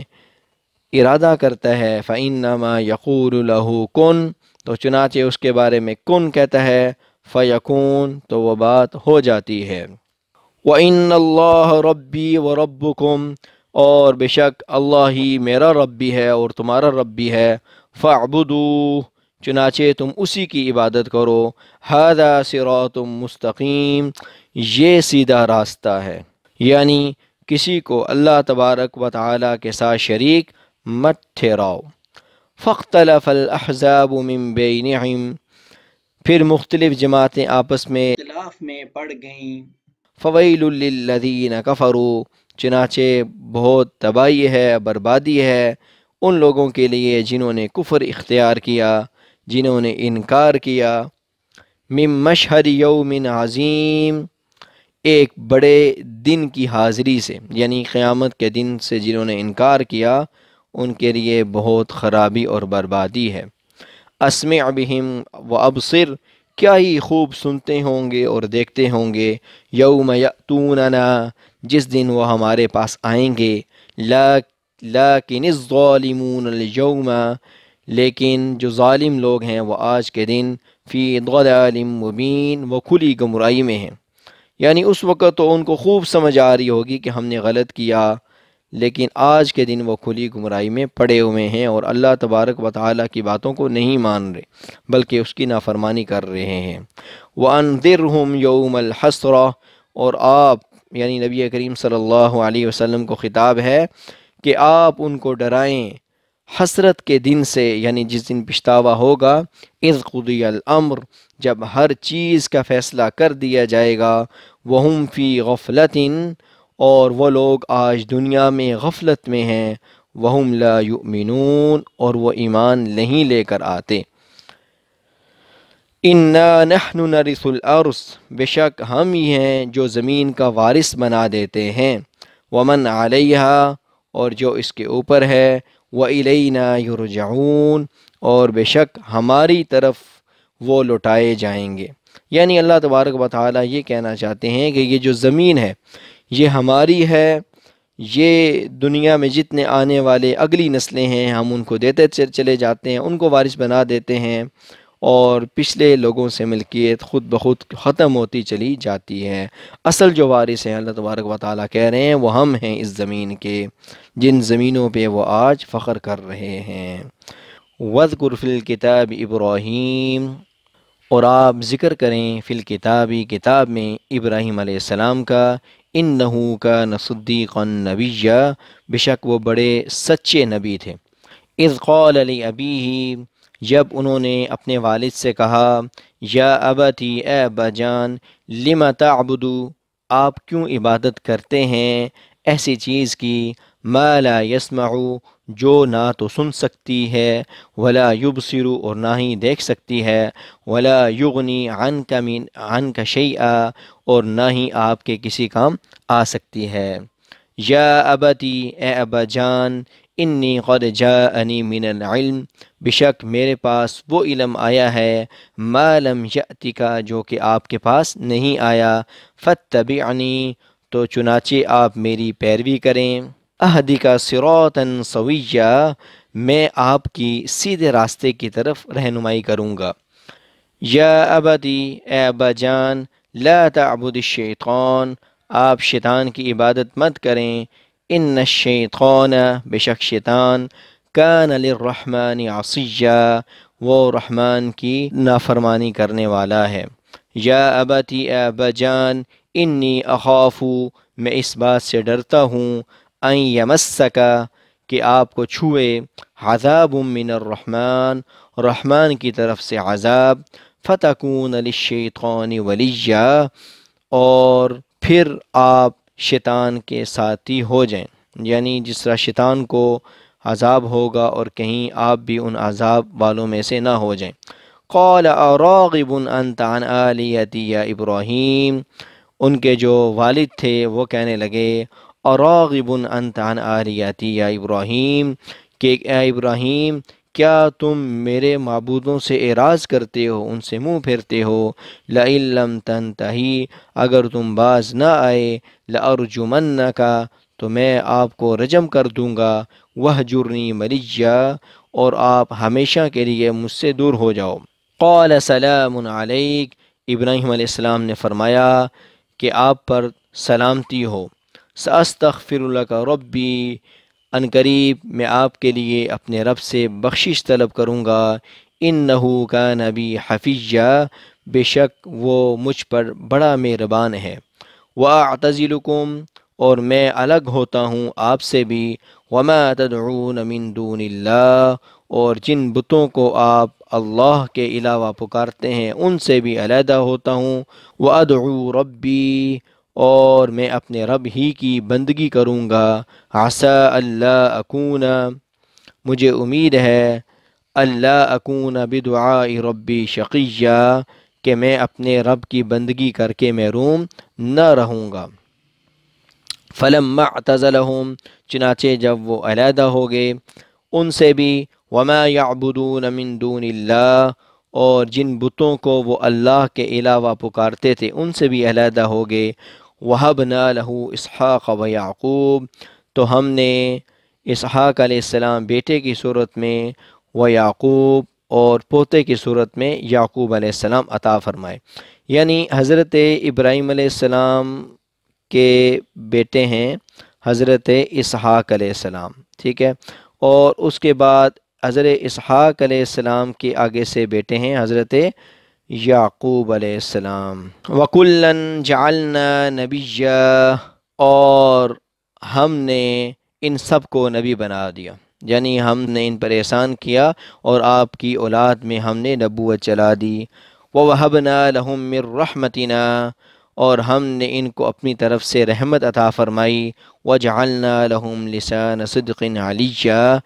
ارادہ کرتا ہے، فإنما يقول له کن، تو چنانچہ اس کے بارے میں کن کہتا ہے، فیکون، تو وہ بات ہو جاتی ہے۔ وَإِنَّ اللَّهَ رَبِّي وَرَبُّكُمْ، اور بے شک اللہ ہی میرا رب بھی ہے اور تمہارا رب بھی ہے، فَاعْبُدُوهُ، چنانچہ تم اسی کی عبادت کرو، هَذَا صِرَاطٌ مستقیم، یہ سیدھا راستہ ہے، یعنی کسی کو اللہ تبارک و تعالیٰ کے ساتھ شریک مت ٹھہراؤ۔ فَاخْتَلَفَ الْأَحْزَابُ مِن بَيْنِهِمْ، پھر مختلف جماعتیں آپس میں اختلاف میں پڑ گئیں۔ فَوَيْلٌ لِّلَّذِينَ كَفَرُوا، چنانچہ بہت تباہی ہے، بربادی ہے ان لوگوں کے لیے جنہوں نے کفر اختیار کیا، جنہوں نے انکار کیا۔ من مشہد یوم عظیم، ایک بڑے دن کی حاضری سے، یعنی قیامت کے دن سے جنہوں نے انکار کیا ان کے لیے بہت خرابی اور بربادی ہے۔ اسمع بہم وابصر، کیا ہی خوب سنتے ہوں گے اور دیکھتے ہوں گے، یوم یأتوننا، جس دن وہ ہمارے پاس آئیں گے، لیکن الظالمون اليوم، لیکن جو ظالم لوگ ہیں وہ آج کے دن، فی ضلال مبین، وہ کھلی گمراہی میں ہیں، یعنی اس وقت تو ان کو خوب سمجھ آ رہی ہوگی کہ ہم نے غلط کیا، لیکن آج کے دن وہ کھلی گمراہی میں پڑے ہوئے ہیں اور اللہ تبارک و تعالیٰ کی باتوں کو نہیں مان رہے بلکہ اس کی نافرمانی کر رہے ہیں۔ وَأَنذِرْهُمْ يَوْمَ الْحَسْرَةِ، اور آپ یعنی نبی کریم صلی اللہ علیہ وسلم کو خطاب ہے کہ آپ ان کو ڈرائیں حسرت کے دن سے، یعنی جس دن پچھتاوا ہوگا، اذ قضی الامر، جب ہر چیز کا فیصلہ کر دیا جائے گا، وہم فی غفلۃ، اور وہ لوگ آج دنیا میں غفلت میں ہیں، وہم لا یؤمنون، اور وہ ایمان نہیں لے کر آتے۔ انا نحن نرث الارض، بے شک ہم ہی ہیں جو زمین کا وارث بنا دیتے ہیں، ومن علیہا، اور جو اس کے اوپر ہے، وَإِلَيْنَا يُرْجَعُونَ، اور بے شک ہماری طرف وہ لوٹائے جائیں گے۔ یعنی اللہ تبارک و تعالیٰ یہ کہنا چاہتے ہیں کہ یہ جو زمین ہے یہ ہماری ہے، یہ دنیا میں جتنے آنے والے اگلی نسلیں ہیں ہم ان کو دیتے چلے جاتے ہیں، ان کو وارث بنا دیتے ہیں، اور پچھلے لوگوں سے ملکیت خود بخود ختم ہوتی چلی جاتی ہے۔ اصل جو وارث ہیں اللہ تبارک و تعالیٰ کہہ رہے ہیں وہ ہم ہیں اس زمین کے، جن زمینوں پہ وہ آج فخر کر رہے ہیں۔ وَاذْكُرْ فِي الْكِتَابِ ابراہیم، اور آپ ذکر کریں فی الکتابی، کتاب میں، ابراہیم علیہ السلام کا، انہو کان صدیقا نبیّا، بے شک وہ بڑے سچے نبی تھے۔ اذ قال لأبیہ، جب انہوں نے اپنے والد سے کہا، یا ابتی، اے ابا جان، لم تعبدو، آپ کیوں عبادت کرتے ہیں ایسی چیز کی، ما لا یسمع، جو نہ تو سن سکتی ہے، ولا یبصر، اور نہ ہی دیکھ سکتی ہے، ولا یغنی عنک شیئا، اور نہ ہی آپ کے کسی کام آ سکتی ہے۔ یا ابتی، اے ابا جان، انی قد جاءنی من العلم، بے شک میرے پاس وہ علم آیا ہے، ما لم یأتک، جو کہ آپ کے پاس نہیں آیا، فاتبعنی، تو چنانچہ آپ میری پیروی کریں، اہدک صراطا سویا، میں آپ کی سیدھے راستے کی طرف رہنمائی کروں گا۔ یا ابتی، اے ابا جان، لا تعبد الشیطان، آپ شیطان کی عبادت مت کریں، ان الشیطان، بے شک شیطان، کان للرحمن عصیا، وہ رحمان کی نافرمانی کرنے والا ہے۔ یا ابتی، اے ابا جان، انی اخاف، میں اس بات سے ڈرتا ہوں، ان یمسک، کہ آپ کو چھوئے، عذاب من الرحمن، رحمان کی طرف سے عذاب، فتکون للشیطان ولیا، اور پھر آپ شیطان کے ساتھی ہو جائیں، یعنی جس طرح شیطان کو عذاب ہوگا اور کہیں آپ بھی ان عذاب والوں میں سے نہ ہو جائیں۔ قال اراغب انت عن آلیتی یا ابراہیم، ان کے جو والد تھے وہ کہنے لگے، اراغب انت عن آلیتی یا ابراہیم، کہ اے ابراہیم، کیا تم میرے معبودوں سے اعراض کرتے ہو، ان سے منہ پھیرتے ہو، لئن لم تنتہی، اگر تم باز نہ آئے، لارجمنک، تو میں آپ کو رجم کر دوں گا، وہجرنی ملیا، اور آپ ہمیشہ کے لیے مجھ سے دور ہو جاؤ۔ قال سلام علیک، ابراہیم علیہ السلام نے فرمایا کہ آپ پر سلامتی ہو، ساستغفر لک ربی، ان قریب میں آپ کے لیے اپنے رب سے بخشش طلب کروں گا، انہو کان بی حفیظا، بے شک وہ مجھ پر بڑا مہربان ہے، وَأَعْتَزِلُكُمْ، اور میں الگ ہوتا ہوں آپ سے بھی، وَمَا تَدْعُونَ مِن دُونِ اللَّهِ، اور جن بتوں کو آپ اللہ کے علاوہ پکارتے ہیں ان سے بھی علیحدہ ہوتا ہوں، وَأَدْعُو رَبِّي، اور میں اپنے رب ہی کی بندگی کروں گا، عَسَىٰ أَلَّا أَكُونَ، مجھے امید ہے، اللہ اکون بدعاء ربی شقیہ، کہ میں اپنے رب کی بندگی کر کے محروم نہ رہوں گا۔ فلما اعتزلہم، چنانچہ جب وہ علیحدہ ہو گئے ان سے بھی، وما یعبدون من دون اللہ، اور جن بتوں کو وہ اللہ کے علاوہ پکارتے تھے ان سے بھی علیحدہ ہو گئے، وہبنا لہ اسحاق و یعقوب، تو ہم نے اسحاق علیہ السلام بیٹے کی صورت میں، و یعقوب، اور پوتے کی صورت میں یعقوب علیہ السلام عطا فرمائے، یعنی حضرت ابراہیم علیہ السلام کے بیٹے ہیں حضرت اسحاق علیہ السلام، ٹھیک ہے، اور اس کے بعد حضرت اسحاق علیہ السلام کے آگے سے بیٹے ہیں حضرت یعقوب علیہ السلام۔ وَكُلًّا جَعَلْنَا نَبِيًّا، اور ہم نے ان سب کو نبی بنا دیا، یعنی ہم نے ان پر احسان کیا اور آپ کی اولاد میں ہم نے نبوت چلا دی۔ وَوَهَبْنَا لَهُم مِّن رَحْمَتِنَا، اور ہم نے ان کو اپنی طرف سے رحمت عطا فرمائی، وَجَعَلْنَا لَهُمْ لِسَانَ صِدْقٍ عَلِيًّا،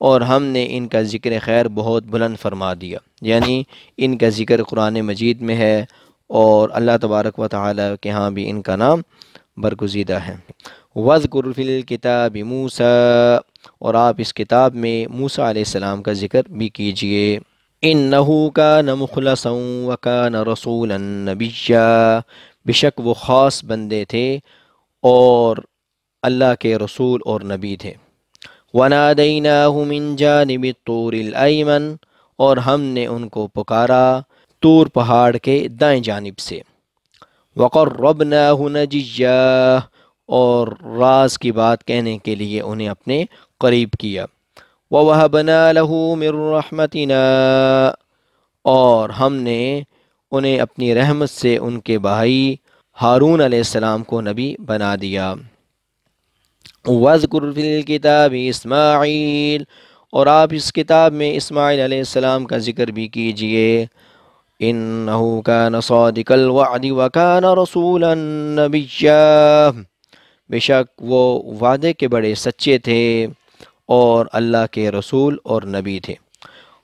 اور ہم نے ان کا ذکر خیر بہت بلند فرما دیا، یعنی ان کا ذکر قرآن مجید میں ہے اور اللہ تبارک و تعالیٰ کے ہاں بھی ان کا نام برگزیدہ ہے۔ وَاذْكُرْ فِي الْكِتَابِ مُوسَىٰ، اور آپ اس کتاب میں موسیٰ علیہ السلام کا ذکر بھی کیجئے، إِنَّهُ كَانَ مُخْلَصًا وَكَانَ رَسُولًا نَبِيًّا، بے شک وہ خاص بندے تھے اور اللہ کے رسول اور نبی تھے۔ وَنَادَيْنَاهُ مِن جَانِبِ الطُّورِ الْأَيْمَنِ، اور ہم نے ان کو پکارا طور پہاڑ کے دائیں جانب سے۔ وَقَرَّبْنَاهُ نَجِيًّا، اور راز کی بات کہنے کے لیے انہیں اپنے قریب کیا۔ وَوَهَبْنَا لَهُ مِن رَحْمَتِنَا، اور ہم نے انہیں اپنی رحمت سے ان کے بھائی ہارون علیہ السلام کو نبی بنا دیا۔ وَاذْكُرْ فِي الْكِتَابِ اسماعیل، اور آپ اس کتاب میں اسماعیل علیہ السلام کا ذکر بھی کیجئے۔ إِنَّهُ كَانَ صَادِقَ الْوَعْدِ وَكَانَ رَسُولًا نَبِيًّا، بے شک وہ وعدے کے بڑے سچے تھے اور اللہ کے رسول اور نبی تھے۔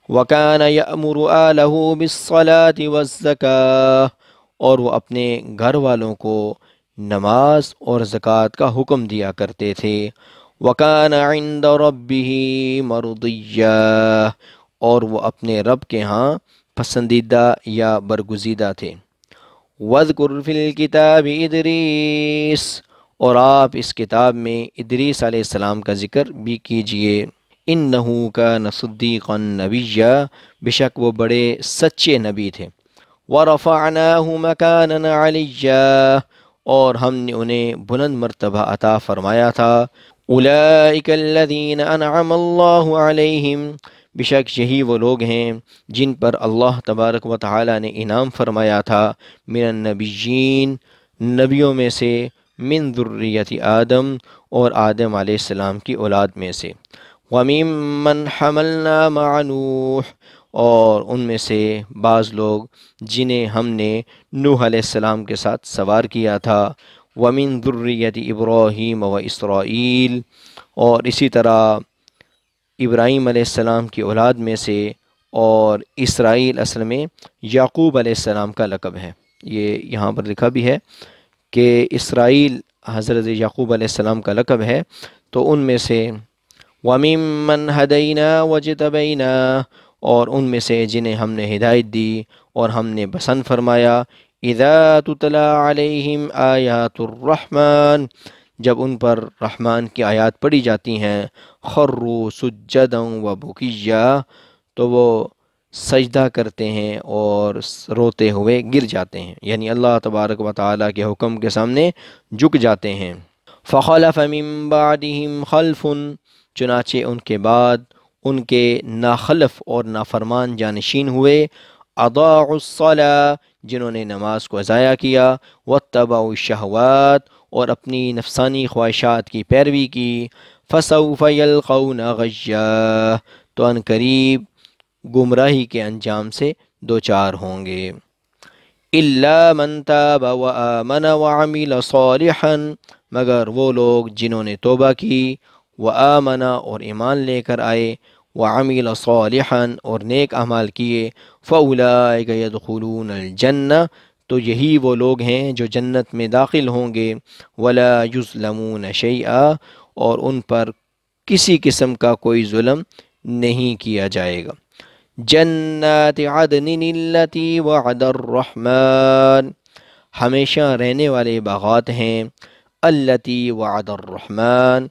وَكَانَ يَأْمُرُ أَهْلَهُ بِالصَّلَاةِ وَالزَّكَاةِ، اور وہ اپنے گھر والوں کو نماز اور زکوٰۃ کا حکم دیا کرتے تھے۔ وَكَانَ عِندَ رَبِّهِ مَرْضِيًّا، اور وہ اپنے رب کے ہاں پسندیدہ یا برگزیدہ تھے۔ وَاذْكُرْ فِي الْكِتَابِ إِدْرِيسَ، اور آپ اس کتاب میں ادریس علیہ السلام کا ذکر بھی کیجئے۔ إِنَّهُ كَانَ صِدِّيقًا نَبِيًّا، بے شک وہ بڑے سچے نبی تھے۔ وَرَفَعْنَاهُ مَكَانًا عَلِيًّا، اور ہم نے انہیں بلند مرتبہ عطا فرمایا تھا۔ أُولَئِكَ الَّذِينَ أَنْعَمَ اللَّهُ عَلَيْهِمْ، بے شک یہی وہ لوگ ہیں جن پر اللہ تبارک و تعالی نے انعام فرمایا تھا۔ من النبیین، نبیوں میں سے، من ذریت آدم، اور آدم علیہ السلام کی اولاد میں سے، وَمِمَّنْ حَمَلْنَا مَعَ نُوحٍ، اور ان میں سے بعض لوگ جنہیں ہم نے نوح علیہ السلام کے ساتھ سوار کیا تھا۔ وَمِن ذُرِّيَّةِ إِبْرَاهِيمَ وَإِسْرَائِيل، اور اسی طرح ابراہیم علیہ السلام کی اولاد میں سے، اور اسرائیل اصل میں یعقوب علیہ السلام کا لقب ہے۔ یہ یہاں پر لکھا بھی ہے کہ اسرائیل حضرت یعقوب علیہ السلام کا لقب ہے۔ تو ان میں سے وَمِمَّنْ هَدَيْنَا وَاجْتَبَيْنَا، اور ان میں سے جنہیں ہم نے ہدایت دی اور ہم نے پسند فرمایا۔ اِذَا تُتْلَى عَلَيْهِمْ آیَاتُ الرَّحْمَنِ، جب ان پر رحمان کی آیات پڑھی جاتی ہیں، خروا سجدا وبکیا، تو وہ سجدہ کرتے ہیں اور روتے ہوئے گر جاتے ہیں، یعنی اللہ تبارک و تعالیٰ کے حکم کے سامنے جھک جاتے ہیں۔ فخلف من بعدهم خلف، چنانچہ ان کے بعد ان کے ناخلف اور نافرمان جانشین ہوئے، اضاعوا الصلاة، جنہوں نے نماز کو ضائع کیا، واتبعوا الشہوات، اور اپنی نفسانی خواہشات کی پیروی کی، فسوف یلقون غیا، تو ان قریب گمراہی کے انجام سے دوچار ہوں گے۔ الا من تاب وآمن وعمل صالحا، مگر وہ لوگ جنہوں نے توبہ کی، وآمن، اور ایمان لے کر آئے، وعمل صالحا، اور نیک اعمال کیے، فاولئک یدخلون الجنہ، تو یہی وہ لوگ ہیں جو جنت میں داخل ہوں گے، ولا یظلمون شیئا، اور ان پر کسی قسم کا کوئی ظلم نہیں کیا جائے گا۔ جنات عدن التی وعد الرحمن، ہمیشہ رہنے والے باغات ہیں، التی وعد الرحمن،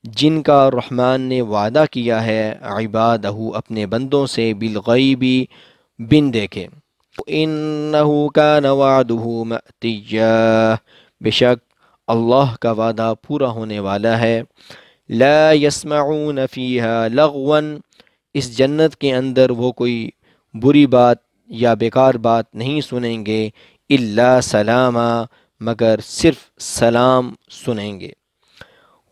جن کا رحمان نے وعدہ کیا ہے، عبادہ، اپنے بندوں سے، بالغیب، بن دیکھے۔ انہ کان وعدہ مأتیا، بے شک اللہ کا وعدہ پورا ہونے والا ہے۔ لا یسمعون فیہا لغوا، اس جنت کے اندر وہ کوئی بری بات یا بیکار بات نہیں سنیں گے، الا سلاما، مگر صرف سلام سنیں گے۔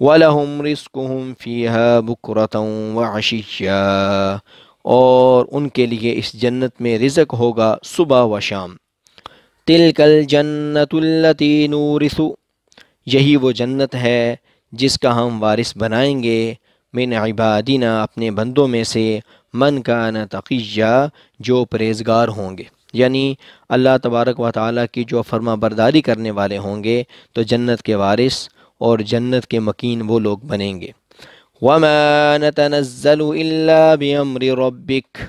وَلَهُمْ رِزْقُهُمْ فِيهَا بُكْرَةً وَعَشِيًّا، اور ان کے لیے اس جنت میں رزق ہوگا صبح و شام۔ تِلْكَ الْجَنَّةُ الَّتِي نُورِثُ، یہی وہ جنت ہے جس کا ہم وارث بنائیں گے، من عبادنا، اپنے بندوں میں سے، من کان تقیّا، جو پرہیزگار ہوں گے، یعنی اللہ تبارک و تعالیٰ کی جو فرما برداری کرنے والے ہوں گے تو جنت کے وارث اور جنت کے مکین وہ لوگ بنیں گے۔ وَمَا نَتَنَزَّلُ إِلَّا بِأَمْرِ رَبِّكَ،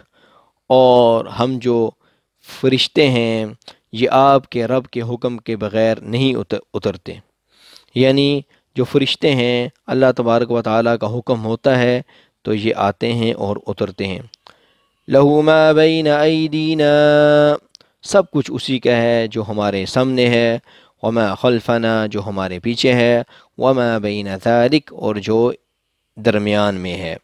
اور ہم جو فرشتے ہیں یہ آپ کے رب کے حکم کے بغیر نہیں اترتے، یعنی جو فرشتے ہیں اللہ تبارک و تعالیٰ کا حکم ہوتا ہے تو یہ آتے ہیں اور اترتے ہیں۔ لَهُ مَا بَيْنَ أَيْدِينَا، سب کچھ اسی کا ہے جو ہمارے سامنے ہے، وَمَا خَلْفَنَا، جو ہمارے پیچھے ہے، وَمَا بَيْنَ ذَلِكَ، اور جو درمیان میں ہے۔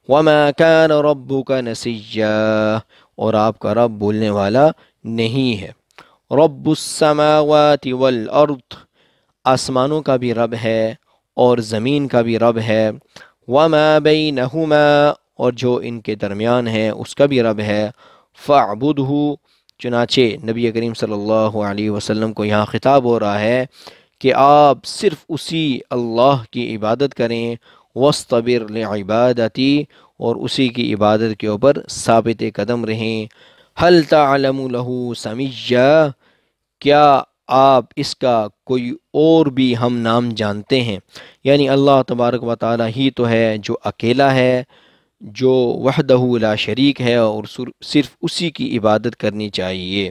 وَمَا كَانَ رَبُّكَ نَسِيًّا، اور آپ کا رب بولنے والا نہیں ہے۔ رب السماوات والارض، آسمانوں کا بھی رب ہے اور زمین کا بھی رب ہے، وما بینہما، اور جو ان کے درمیان ہے اس کا بھی رب ہے، فاعبدہ، چنانچہ نبی کریم صلی اللہ علیہ وسلم کو یہاں خطاب ہو رہا ہے کہ آپ صرف اسی اللہ کی عبادت کریں، وَاسْتَبِرْ لِعِبَادَتِي، اور اسی کی عبادت کے اوپر ثابت قدم رہیں، هل تعلم له سمیہ، کیا آپ اس کا کوئی اور بھی ہم نام جانتے ہیں؟ یعنی اللہ تبارک و تعالی ہی تو ہے جو اکیلا ہے، جو وحدہ لا شریک ہے، اور صرف اسی کی عبادت کرنی چاہیے۔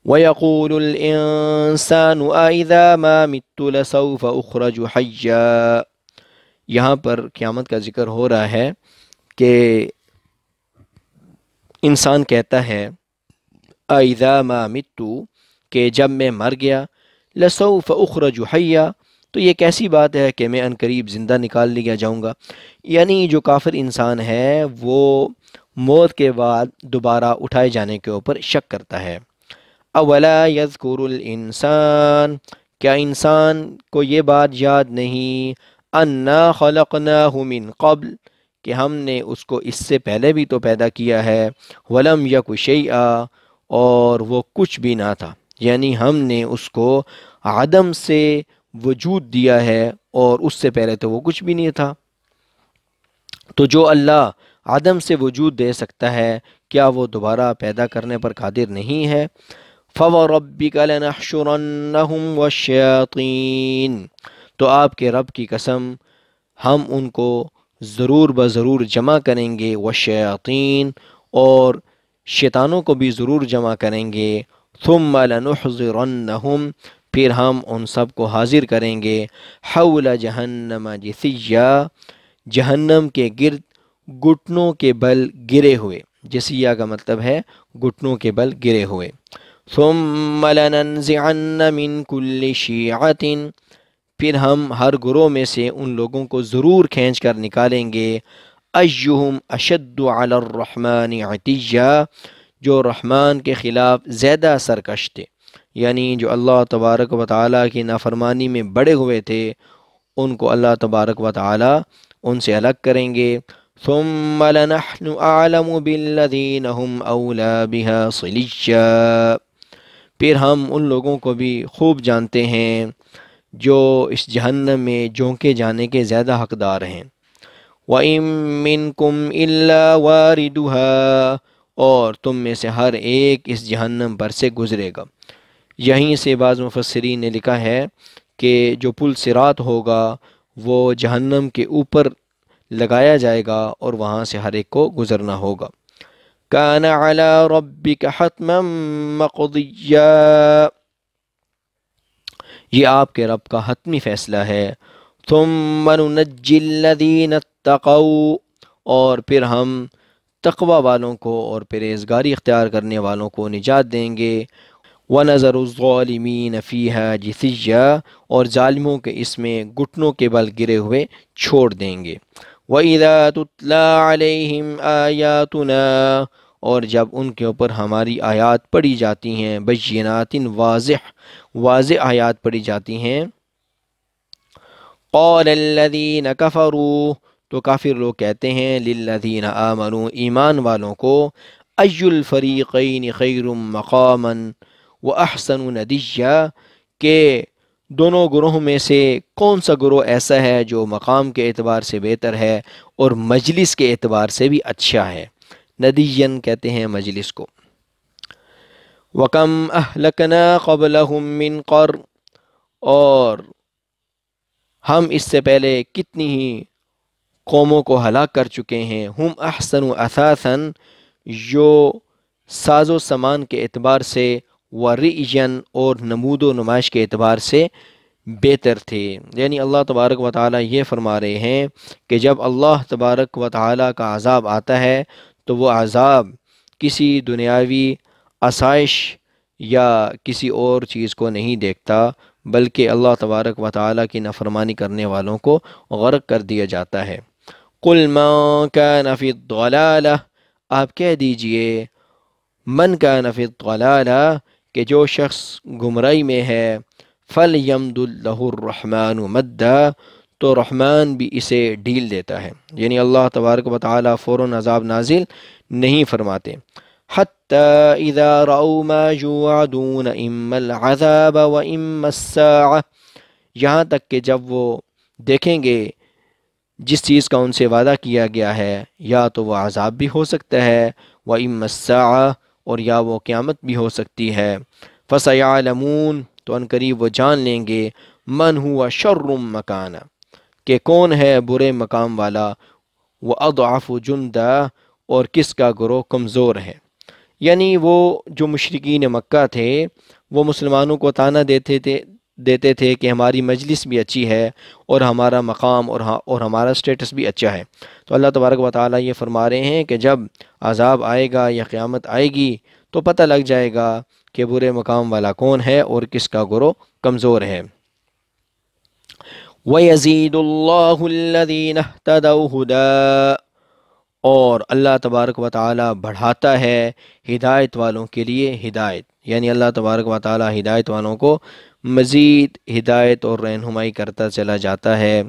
وَيَقُولُ الْإِنسَانُ أَإِذَا مَا مِتُّ لَسَوْفَ أُخْرَجُ حَيًّا، یہاں پر قیامت کا ذکر ہو رہا ہے کہ انسان کہتا ہے اَإِذَا مَا مِتُّ، کہ جب میں مر گیا، لَسَوْفَ أُخْرَجُ حَيًّا، تو یہ کیسی بات ہے کہ میں عنقریب زندہ نکال لیا جاؤں گا۔ یعنی جو کافر انسان ہے وہ موت کے بعد دوبارہ اٹھائے جانے کے اوپر شک کرتا ہے۔ اولا یذکر الانسان، کیا انسان کو یہ بات یاد نہیں، انا خلقناہ من قبل، کہ ہم نے اس کو اس سے پہلے بھی تو پیدا کیا ہے، ولم یک شیئا، اور وہ کچھ بھی نہ تھا، یعنی ہم نے اس کو عدم سے وجود دیا ہے اور اس سے پہلے تو وہ کچھ بھی نہیں تھا۔ تو جو اللہ عدم سے وجود دے سکتا ہے، کیا وہ دوبارہ پیدا کرنے پر قادر نہیں ہے؟ فَوَرَبِّكَ لَنَحْشُرَنَّهُمْ وَالشَّيَاطِينَ، تو آپ کے رب کی قسم ہم ان کو ضرور بضرور جمع کریں گے، والشیاطین، اور شیطانوں کو بھی ضرور جمع کریں گے، ثم لنحضرنہم، پھر ہم ان سب کو حاضر کریں گے، حول جہنم جثیا، جہنم کے گرد گھٹنوں کے بل گرے ہوئے، جسیہ کا مطلب ہے گھٹنوں کے بل گرے ہوئے، ثم لننزعن من كل شیعۃ، پھر ہم ہر گروہ میں سے ان لوگوں کو ضرور کھینچ کر نکالیں گے، ایہم اشد علی الرحمن عتیہ، جو رحمان کے خلاف زیادہ سرکش تھے، یعنی جو اللہ تبارک و تعالیٰ کی نافرمانی میں بڑے ہوئے تھے، ان کو اللہ تبارک و تعالیٰ ان سے الگ کریں گے، ثم لنحن اعلم بالذین هم اولی بها صلیا، پھر ہم ان لوگوں کو بھی خوب جانتے ہیں جو اس جہنم میں جھونکے جانے کے زیادہ حقدار ہیں۔ وَإِن مِّنكُمْ إِلَّا وَارِدُهَا، اور تم میں سے ہر ایک اس جہنم پر سے گزرے گا۔ یہیں سے بعض مفسرین نے لکھا ہے کہ جو پل صراط ہوگا وہ جہنم کے اوپر لگایا جائے گا اور وہاں سے ہر ایک کو گزرنا ہوگا۔ کان علی ربک حتما مقضیا، یہ آپ کے رب کا حتمی فیصلہ ہے۔ ثم ننجی الذین اتقوا، اور پھر ہم تقوی والوں کو اور پرہیزگاری اختیار کرنے والوں کو نجات دیں گے، وَنَذَرُ الظَّالِمِينَ فِيهَا جِثِيًّا، اور ظالموں کے اس میں گھٹنوں کے بل گرے ہوئے چھوڑ دیں گے۔ وَإِذَا تُتْلَى عَلَيْهِمْ آيَاتُنَا، اور جب ان کے اوپر ہماری آیات پڑھی جاتی ہیں، بینات، واضح آیات پڑھی جاتی ہیں، قَالَ الَّذِينَ كَفَرُوا، تو کافر لوگ کہتے ہیں، لِلَّذِينَ آمَنُوا، ایمان والوں کو، أَيُّ الْفَرِيقَيْنِ خَيْرٌ مَقَامًا وَأَحْسَنُ نَدِيًّا، کہ دونوں گروہوں میں سے کون سا گروہ ایسا ہے جو مقام کے اعتبار سے بہتر ہے اور مجلس کے اعتبار سے بھی اچھا ہے۔ ندیًّا کہتے ہیں مجلس کو۔ وَكَمْ أَهْلَكْنَا قَبْلَهُم مِّن قَرْنٍ، اور ہم اس سے پہلے کتنی ہی قوموں کو ہلاک کر چکے ہیں، ہم احسن اثاثاً، جو ساز و سامان کے اعتبار سے، ورئیاً، اور نمود و نمائش کے اعتبار سے بہتر تھے۔ یعنی اللہ تبارک و تعالیٰ یہ فرما رہے ہیں کہ جب اللہ تبارک و تعالیٰ کا عذاب آتا ہے تو وہ عذاب کسی دنیاوی آسائش یا کسی اور چیز کو نہیں دیکھتا، بلکہ اللہ تبارک و تعالیٰ کی نافرمانی کرنے والوں کو غرق کر دیا جاتا ہے۔ قُلْ مَن كَانَ فِي الضَّلَالَةِ، آپ کہہ دیجئے، من کان فی الضلالہ، کہ جو شخص گمراہی میں ہے فَلْيَمْدُدْ لَهُ الرَّحْمَنُ مَدًّا، تو رحمان بھی اسے ڈھیل دیتا ہے، یعنی اللہ تبارک و تعالیٰ فوراً عذاب نازل نہیں فرماتے۔ حَتَّى إِذَا رَأَوْا مَا يُوعَدُونَ إِمَّا الْعَذَابَ وَإِمَّا السَّاعَةَ، یہاں تک کہ جب وہ دیکھیں گے جس چیز کا ان سے وعدہ کیا گیا ہے، یا تو وہ عذاب بھی ہو سکتا ہے، وَإِمَّا السَّاعَةَ، اور یا وہ قیامت بھی ہو سکتی ہے۔ فَسَيَعْلَمُونَ، تو ان قریب وہ جان لیں گے، مَنْ هُوَ شَرٌّ مَكَانًا، کہ کون ہے برے مقام والا، وَأَضْعَفُ جُنْدًا، اور کس کا گروہ کمزور ہے۔ یعنی وہ جو مشرکین مکہ تھے وہ مسلمانوں کو طعنہ دیتے تھے کہ ہماری مجلس بھی اچھی ہے اور ہمارا مقام اور ہمارا سٹیٹس بھی اچھا ہے۔ تو اللہ تبارک و تعالیٰ یہ فرما رہے ہیں کہ جب عذاب آئے گا یا قیامت آئے گی تو پتہ لگ جائے گا کہ برے مقام والا کون ہے اور کس کا گروہ کمزور ہے۔ وَيَزِيدُ اللَّهُ الَّذِينَ اهْتَدَوْا هُدًى، اور اللہ تبارک و تعالیٰ بڑھاتا ہے ہدایت والوں کے لیے ہدایت، یعنی اللہ تبارک و تعالیٰ ہدایت والوں کو مزید ہدایت اور رہنمائی کرتا چلا جاتا ہے۔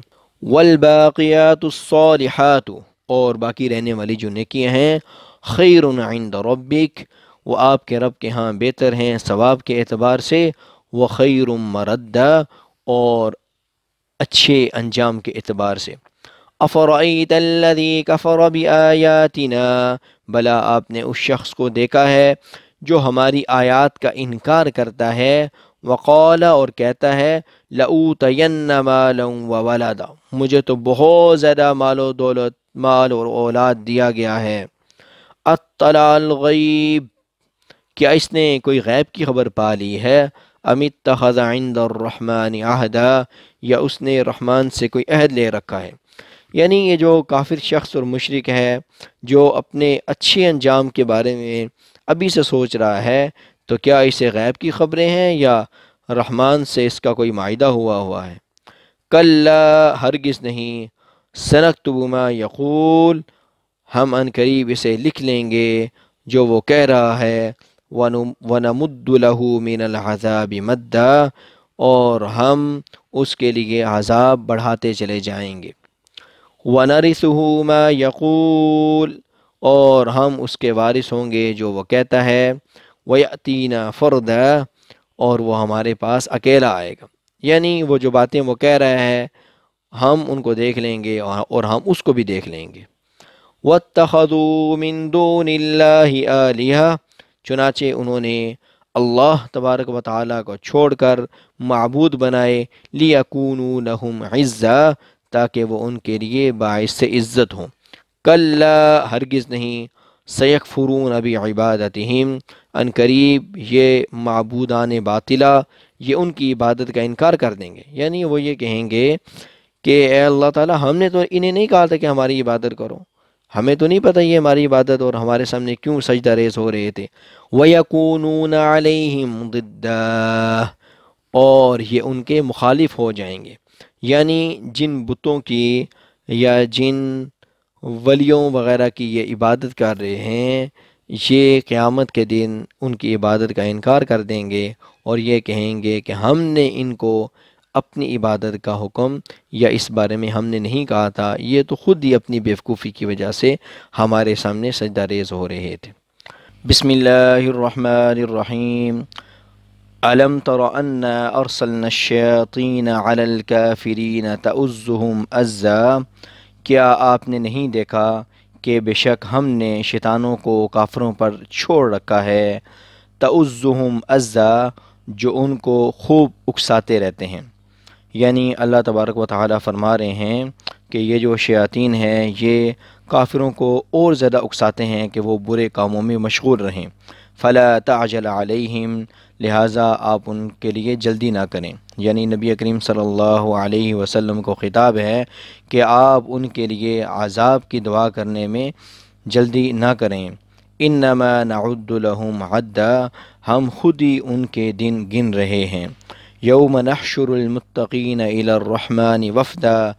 والباقیات الصالحات، اور باقی رہنے والی جو نیکیاں ہیں، خیر عند ربک، وہ آپ کے رب کے ہاں بہتر ہیں ثواب کے اعتبار سے، وخیر مردا، اور اچھے انجام کے اعتبار سے۔ افرأیت الذی کفر بآیاتنا، بلا آپ نے اس شخص کو دیکھا ہے جو ہماری آیات کا انکار کرتا ہے، وقال، اور کہتا ہے، لأوتین مالا وولدا، مجھے تو بہت زیادہ مال اور اولاد دیا گیا ہے۔ اطلع الغیب، کیا اس نے کوئی غیب کی خبر پا لی ہے؟ ام اتخذ عند الرحمن عہدا، یا اس نے رحمان سے کوئی عہد لے رکھا ہے۔ یعنی یہ جو کافر شخص اور مشرک ہے جو اپنے اچھے انجام کے بارے میں ابھی سے سوچ رہا ہے، تو کیا اسے غیب کی خبریں ہیں یا رحمان سے اس کا کوئی معاہدہ ہوا ہے؟ کلا، ہرگز نہیں، سنکتب ما یقول، ہم ان قریب اسے لکھ لیں گے جو وہ کہہ رہا ہے، وَنَمُدُّ لَهُ مِنَ الْعَذَابِ مَدًّا، اور ہم اس کے لیے عذاب بڑھاتے چلے جائیں گے۔ وَنَرِثُهُ مَا يَقُولُ، اور ہم اس کے وارث ہوں گے جو وہ کہتا ہے، وَيَأْتِينَا فَرْدًا، اور وہ ہمارے پاس اکیلا آئے گا، یعنی وہ جو باتیں وہ کہہ رہا ہے ہم ان کو دیکھ لیں گے اور ہم اس کو بھی دیکھ لیں گے۔ وَاتَّخَذُوا مِن دُونِ اللَّهِ آلِهَةً، چنانچہ انہوں نے اللہ تبارک و تعالیٰ کو چھوڑ کر معبود بنائے، لِيَكُونُوا لَهُمْ عِزًّا، تاکہ وہ ان کے لیے باعث سے عزت ہوں۔ کلا، ہرگز نہیں، سیکفرون بعبادتہم، ان قریب یہ معبودان باطلہ یہ ان کی عبادت کا انکار کر دیں گے، یعنی وہ یہ کہیں گے کہ اے اللہ تعالیٰ، ہم نے تو انہیں نہیں کہا تھا کہ ہماری عبادت کرو، ہمیں تو نہیں پتہ یہ ہماری عبادت اور ہمارے سامنے کیوں سجدہ ریز ہو رہے تھے۔ وَيَكُونُونَ عَلَيْهِمْ ضِدًّا، اور یہ ان کے مخالف ہو جائیں گے، یعنی جن بتوں کی یا جن ولیوں وغیرہ کی یہ عبادت کر رہے ہیں، یہ قیامت کے دن ان کی عبادت کا انکار کر دیں گے اور یہ کہیں گے کہ ہم نے ان کو اپنی عبادت کا حکم یا اس بارے میں ہم نے نہیں کہا تھا، یہ تو خود ہی اپنی بیوقوفی کی وجہ سے ہمارے سامنے سجدہ ریز ہو رہے تھے۔ بسم اللہ الرحمن الرحیم۔ أَلَمْ تَرَ أَنَّا أَرْسَلْنَا الشَّيَاطِينَ عَلَى الْكَافِرِينَ تَؤُزُّهُمْ أَزًّا، کیا آپ نے نہیں دیکھا کہ بے شک ہم نے شیطانوں کو کافروں پر چھوڑ رکھا ہے، تَؤُزُّهُمْ أَزًّا، جو ان کو خوب اکساتے رہتے ہیں۔ یعنی اللہ تبارک و تعالیٰ فرما رہے ہیں کہ یہ جو شیاطین ہیں یہ کافروں کو اور زیادہ اکساتے ہیں کہ وہ برے کاموں میں مشغول رہیں۔ فَلَا تَعْجَلْ عَلَيْهِمْ، لہٰذا آپ ان کے لیے جلدی نہ کریں، یعنی نبی کریم صلی اللہ علیہ وسلم کو خطاب ہے کہ آپ ان کے لیے عذاب کی دعا کرنے میں جلدی نہ کریں۔ انما نعد لهم عدا، ہم خود ہی ان کے دن گن رہے ہیں۔ یوم نحشر المتقین الی الرحمن وفدا،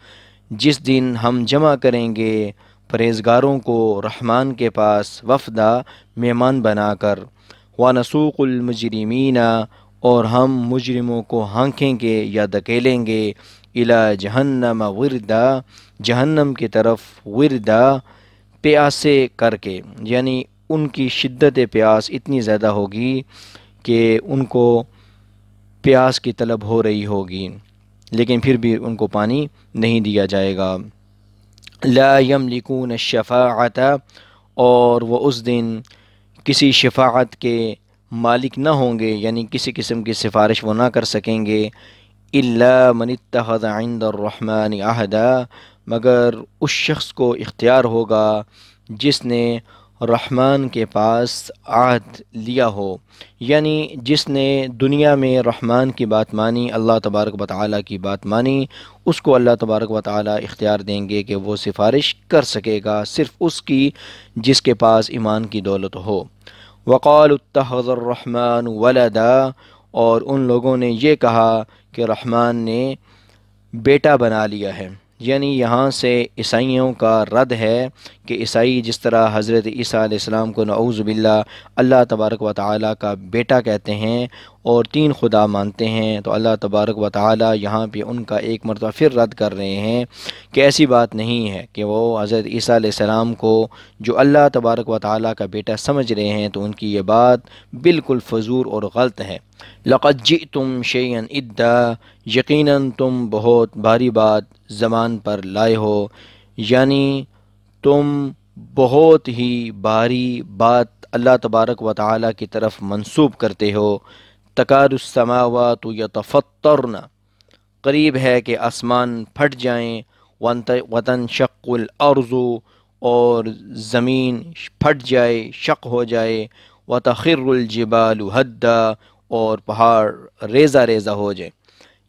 جس دن ہم جمع کریں گے پرہیزگاروں کو رحمان کے پاس، وفدا، مہمان بنا کر۔ وَنَسُوقُ الْمُجْرِمِينَ اور ہم مجرموں کو ہانکیں گے یا دھکیلیں گے اِلیٰ جہنم وردا جہنم کی طرف وردا پیاسے کر کے، یعنی ان کی شدت پیاس اتنی زیادہ ہوگی کہ ان کو پیاس کی طلب ہو رہی ہوگی لیکن پھر بھی ان کو پانی نہیں دیا جائے گا۔ لا یملکون الشفاعت اور وہ اس دن کسی شفاعت کے مالک نہ ہوں گے، یعنی کسی قسم کی سفارش وہ نہ کر سکیں گے، الا من اتخذ عند الرحمن عہدا مگر اس شخص کو اختیار ہوگا جس نے رحمان کے پاس عہد لیا ہو، یعنی جس نے دنیا میں رحمان کی بات مانی، اللہ تبارک و تعالیٰ کی بات مانی، اس کو اللہ تبارک و تعالیٰ اختیار دیں گے کہ وہ سفارش کر سکے گا صرف اس کی جس کے پاس ایمان کی دولت ہو۔ وقالوا اتخذ الرحمن ولدا اور ان لوگوں نے یہ کہا کہ رحمان نے بیٹا بنا لیا ہے، یعنی یہاں سے عیسائیوں کا رد ہے کہ عیسائی جس طرح حضرت عیسیٰ علیہ السلام کو نعوذ باللہ اللہ تبارک و تعالیٰ کا بیٹا کہتے ہیں اور تین خدا مانتے ہیں، تو اللہ تبارک و تعالیٰ یہاں پہ ان کا ایک مرتبہ پھر رد کر رہے ہیں کہ ایسی بات نہیں ہے کہ وہ حضرت عیسیٰ علیہ السلام کو جو اللہ تبارک و تعالیٰ کا بیٹا سمجھ رہے ہیں تو ان کی یہ بات بالکل فضول اور غلط ہے۔ لقد جئتم شیئا ادا یقیناً تم بہت بھاری بات زبان پر لائے ہو، یعنی تم بہت ہی بھاری بات اللہ تبارک و تعالیٰ کی طرف منسوب کرتے ہو۔ تکاد السماوات یتفطرن قریب ہے کہ آسمان پھٹ جائیں، وتنشق الارض اور زمین پھٹ جائے، شق ہو جائے، وتخر الجبال ہدا اور پہاڑ ریزہ ریزہ ہو جائے،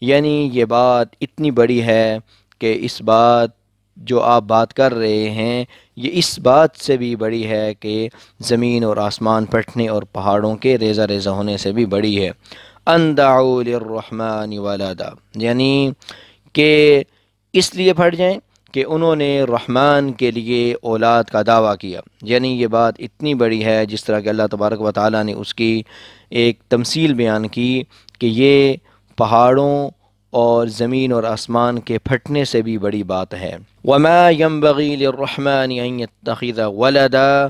یعنی یہ بات اتنی بڑی ہے کہ اس بات جو آپ بات کر رہے ہیں یہ اس بات سے بھی بڑی ہے کہ زمین اور آسمان پھٹنے اور پہاڑوں کے ریزہ ریزہ ہونے سے بھی بڑی ہے۔ ان دعوا للرحمن ولدا یعنی کہ اس لیے پھٹ جائیں کہ انہوں نے رحمان کے لیے اولاد کا دعویٰ کیا، یعنی یہ بات اتنی بڑی ہے جس طرح کہ اللہ تبارک و تعالیٰ نے اس کی ایک تمثیل بیان کی کہ یہ پہاڑوں اور زمین اور آسمان کے پھٹنے سے بھی بڑی بات ہے۔ وما ينبغي للرحمن ان يتخذ ولدا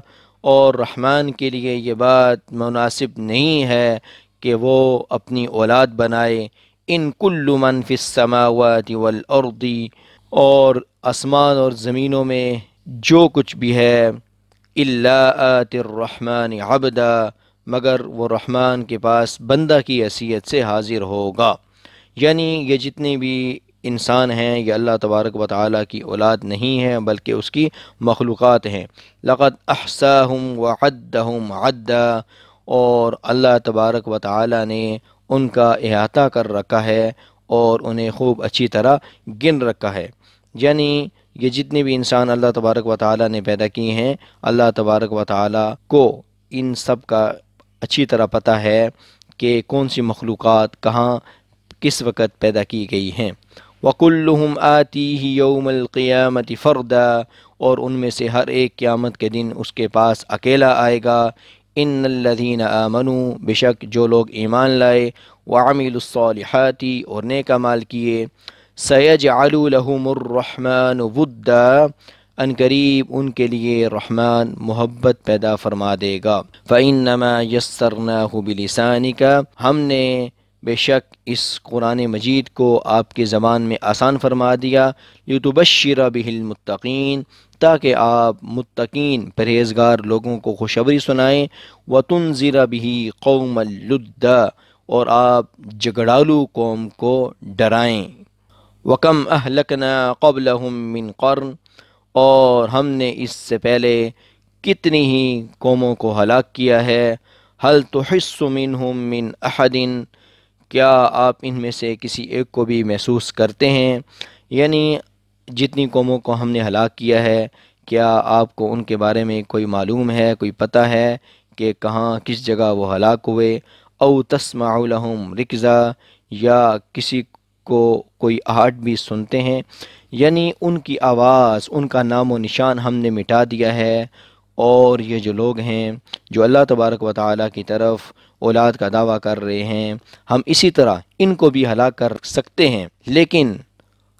اور رحمان کے لیے یہ بات مناسب نہیں ہے کہ وہ اپنی اولاد بنائے۔ ان کل من فی السماوات والارض اور آسمان اور زمینوں میں جو کچھ بھی ہے، الا آتی الرحمن عبدا مگر وہ رحمان کے پاس بندہ کی حیثیت سے حاضر ہوگا، یعنی یہ جتنے بھی انسان ہیں یہ اللہ تبارک و تعالیٰ کی اولاد نہیں ہیں بلکہ اس کی مخلوقات ہیں۔ لقد احصاہم وعدہم عدا اور اللہ تبارک و تعالیٰ نے ان کا احاطہ کر رکھا ہے اور انہیں خوب اچھی طرح گن رکھا ہے، یعنی یہ جتنے بھی انسان اللہ تبارک و تعالیٰ نے پیدا کیے ہیں اللہ تبارک و تعالیٰ کو ان سب کا اچھی طرح پتہ ہے کہ کون سی مخلوقات کہاں کس وقت پیدا کی گئی ہیں۔ وَكُلُّهُمْ آتِيهِ يَوْمَ الْقِيَامَةِ فَرْدًا اور ان میں سے ہر ایک قیامت کے دن اس کے پاس اکیلا آئے گا۔ ان الذین آمنوا بے شک جو لوگ ایمان لائے، وعملوا الصالحات اور نیک اعمال کیے، سیجعل لهم الرحمن ودا ان قریب ان کے لیے رحمان محبت پیدا فرما دے گا۔ فَإِنَّمَا يَسَّرْنَاهُ بِلِسَانِكَ ہم نے بے شک اس قرآن مجید کو آپ کی زبان میں آسان فرما دیا، لِتُبَشِّرَ بِهِ الْمُتَّقِينَ تاکہ آپ متقین پرہیزگار لوگوں کو خوشخبری سنائیں، وَتُنذِرَ بِهِ قَوْمًا لُدًّا اور آپ جھگڑالو قوم کو ڈرائیں۔ وَكَمْ أَهْلَكْنَا قَبْلَهُمْ مِنْ قَرْنٍ اور ہم نے اس سے پہلے کتنی ہی قوموں کو ہلاک کیا ہے، هَلْ تُحِسُّ مِنْهُمْ مِنْ أَحَدٍ کیا آپ ان میں سے کسی ایک کو بھی محسوس کرتے ہیں، یعنی جتنی قوموں کو ہم نے ہلاک کیا ہے کیا آپ کو ان کے بارے میں کوئی معلوم ہے، کوئی پتہ ہے کہ کہاں کس جگہ وہ ہلاک ہوئے؟ او تسمع لهم رکزا یا کسی کو کوئی آہٹ بھی سنتے ہیں، یعنی ان کی آواز ان کا نام و نشان ہم نے مٹا دیا ہے، اور یہ جو لوگ ہیں جو اللہ تبارک و تعالیٰ کی طرف اولاد کا دعویٰ کر رہے ہیں، ہم اسی طرح ان کو بھی ہلاک کر سکتے ہیں، لیکن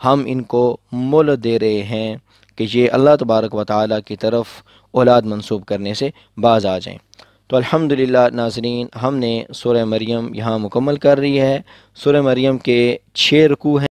ہم ان کو مول دے رہے ہیں کہ یہ اللہ تبارک و تعالیٰ کی طرف اولاد منسوب کرنے سے باز آ جائیں۔ تو الحمدللہ ناظرین، ہم نے سورہ مریم یہاں مکمل کر رہی ہے۔ سورہ مریم کے 6 رکوع ہیں۔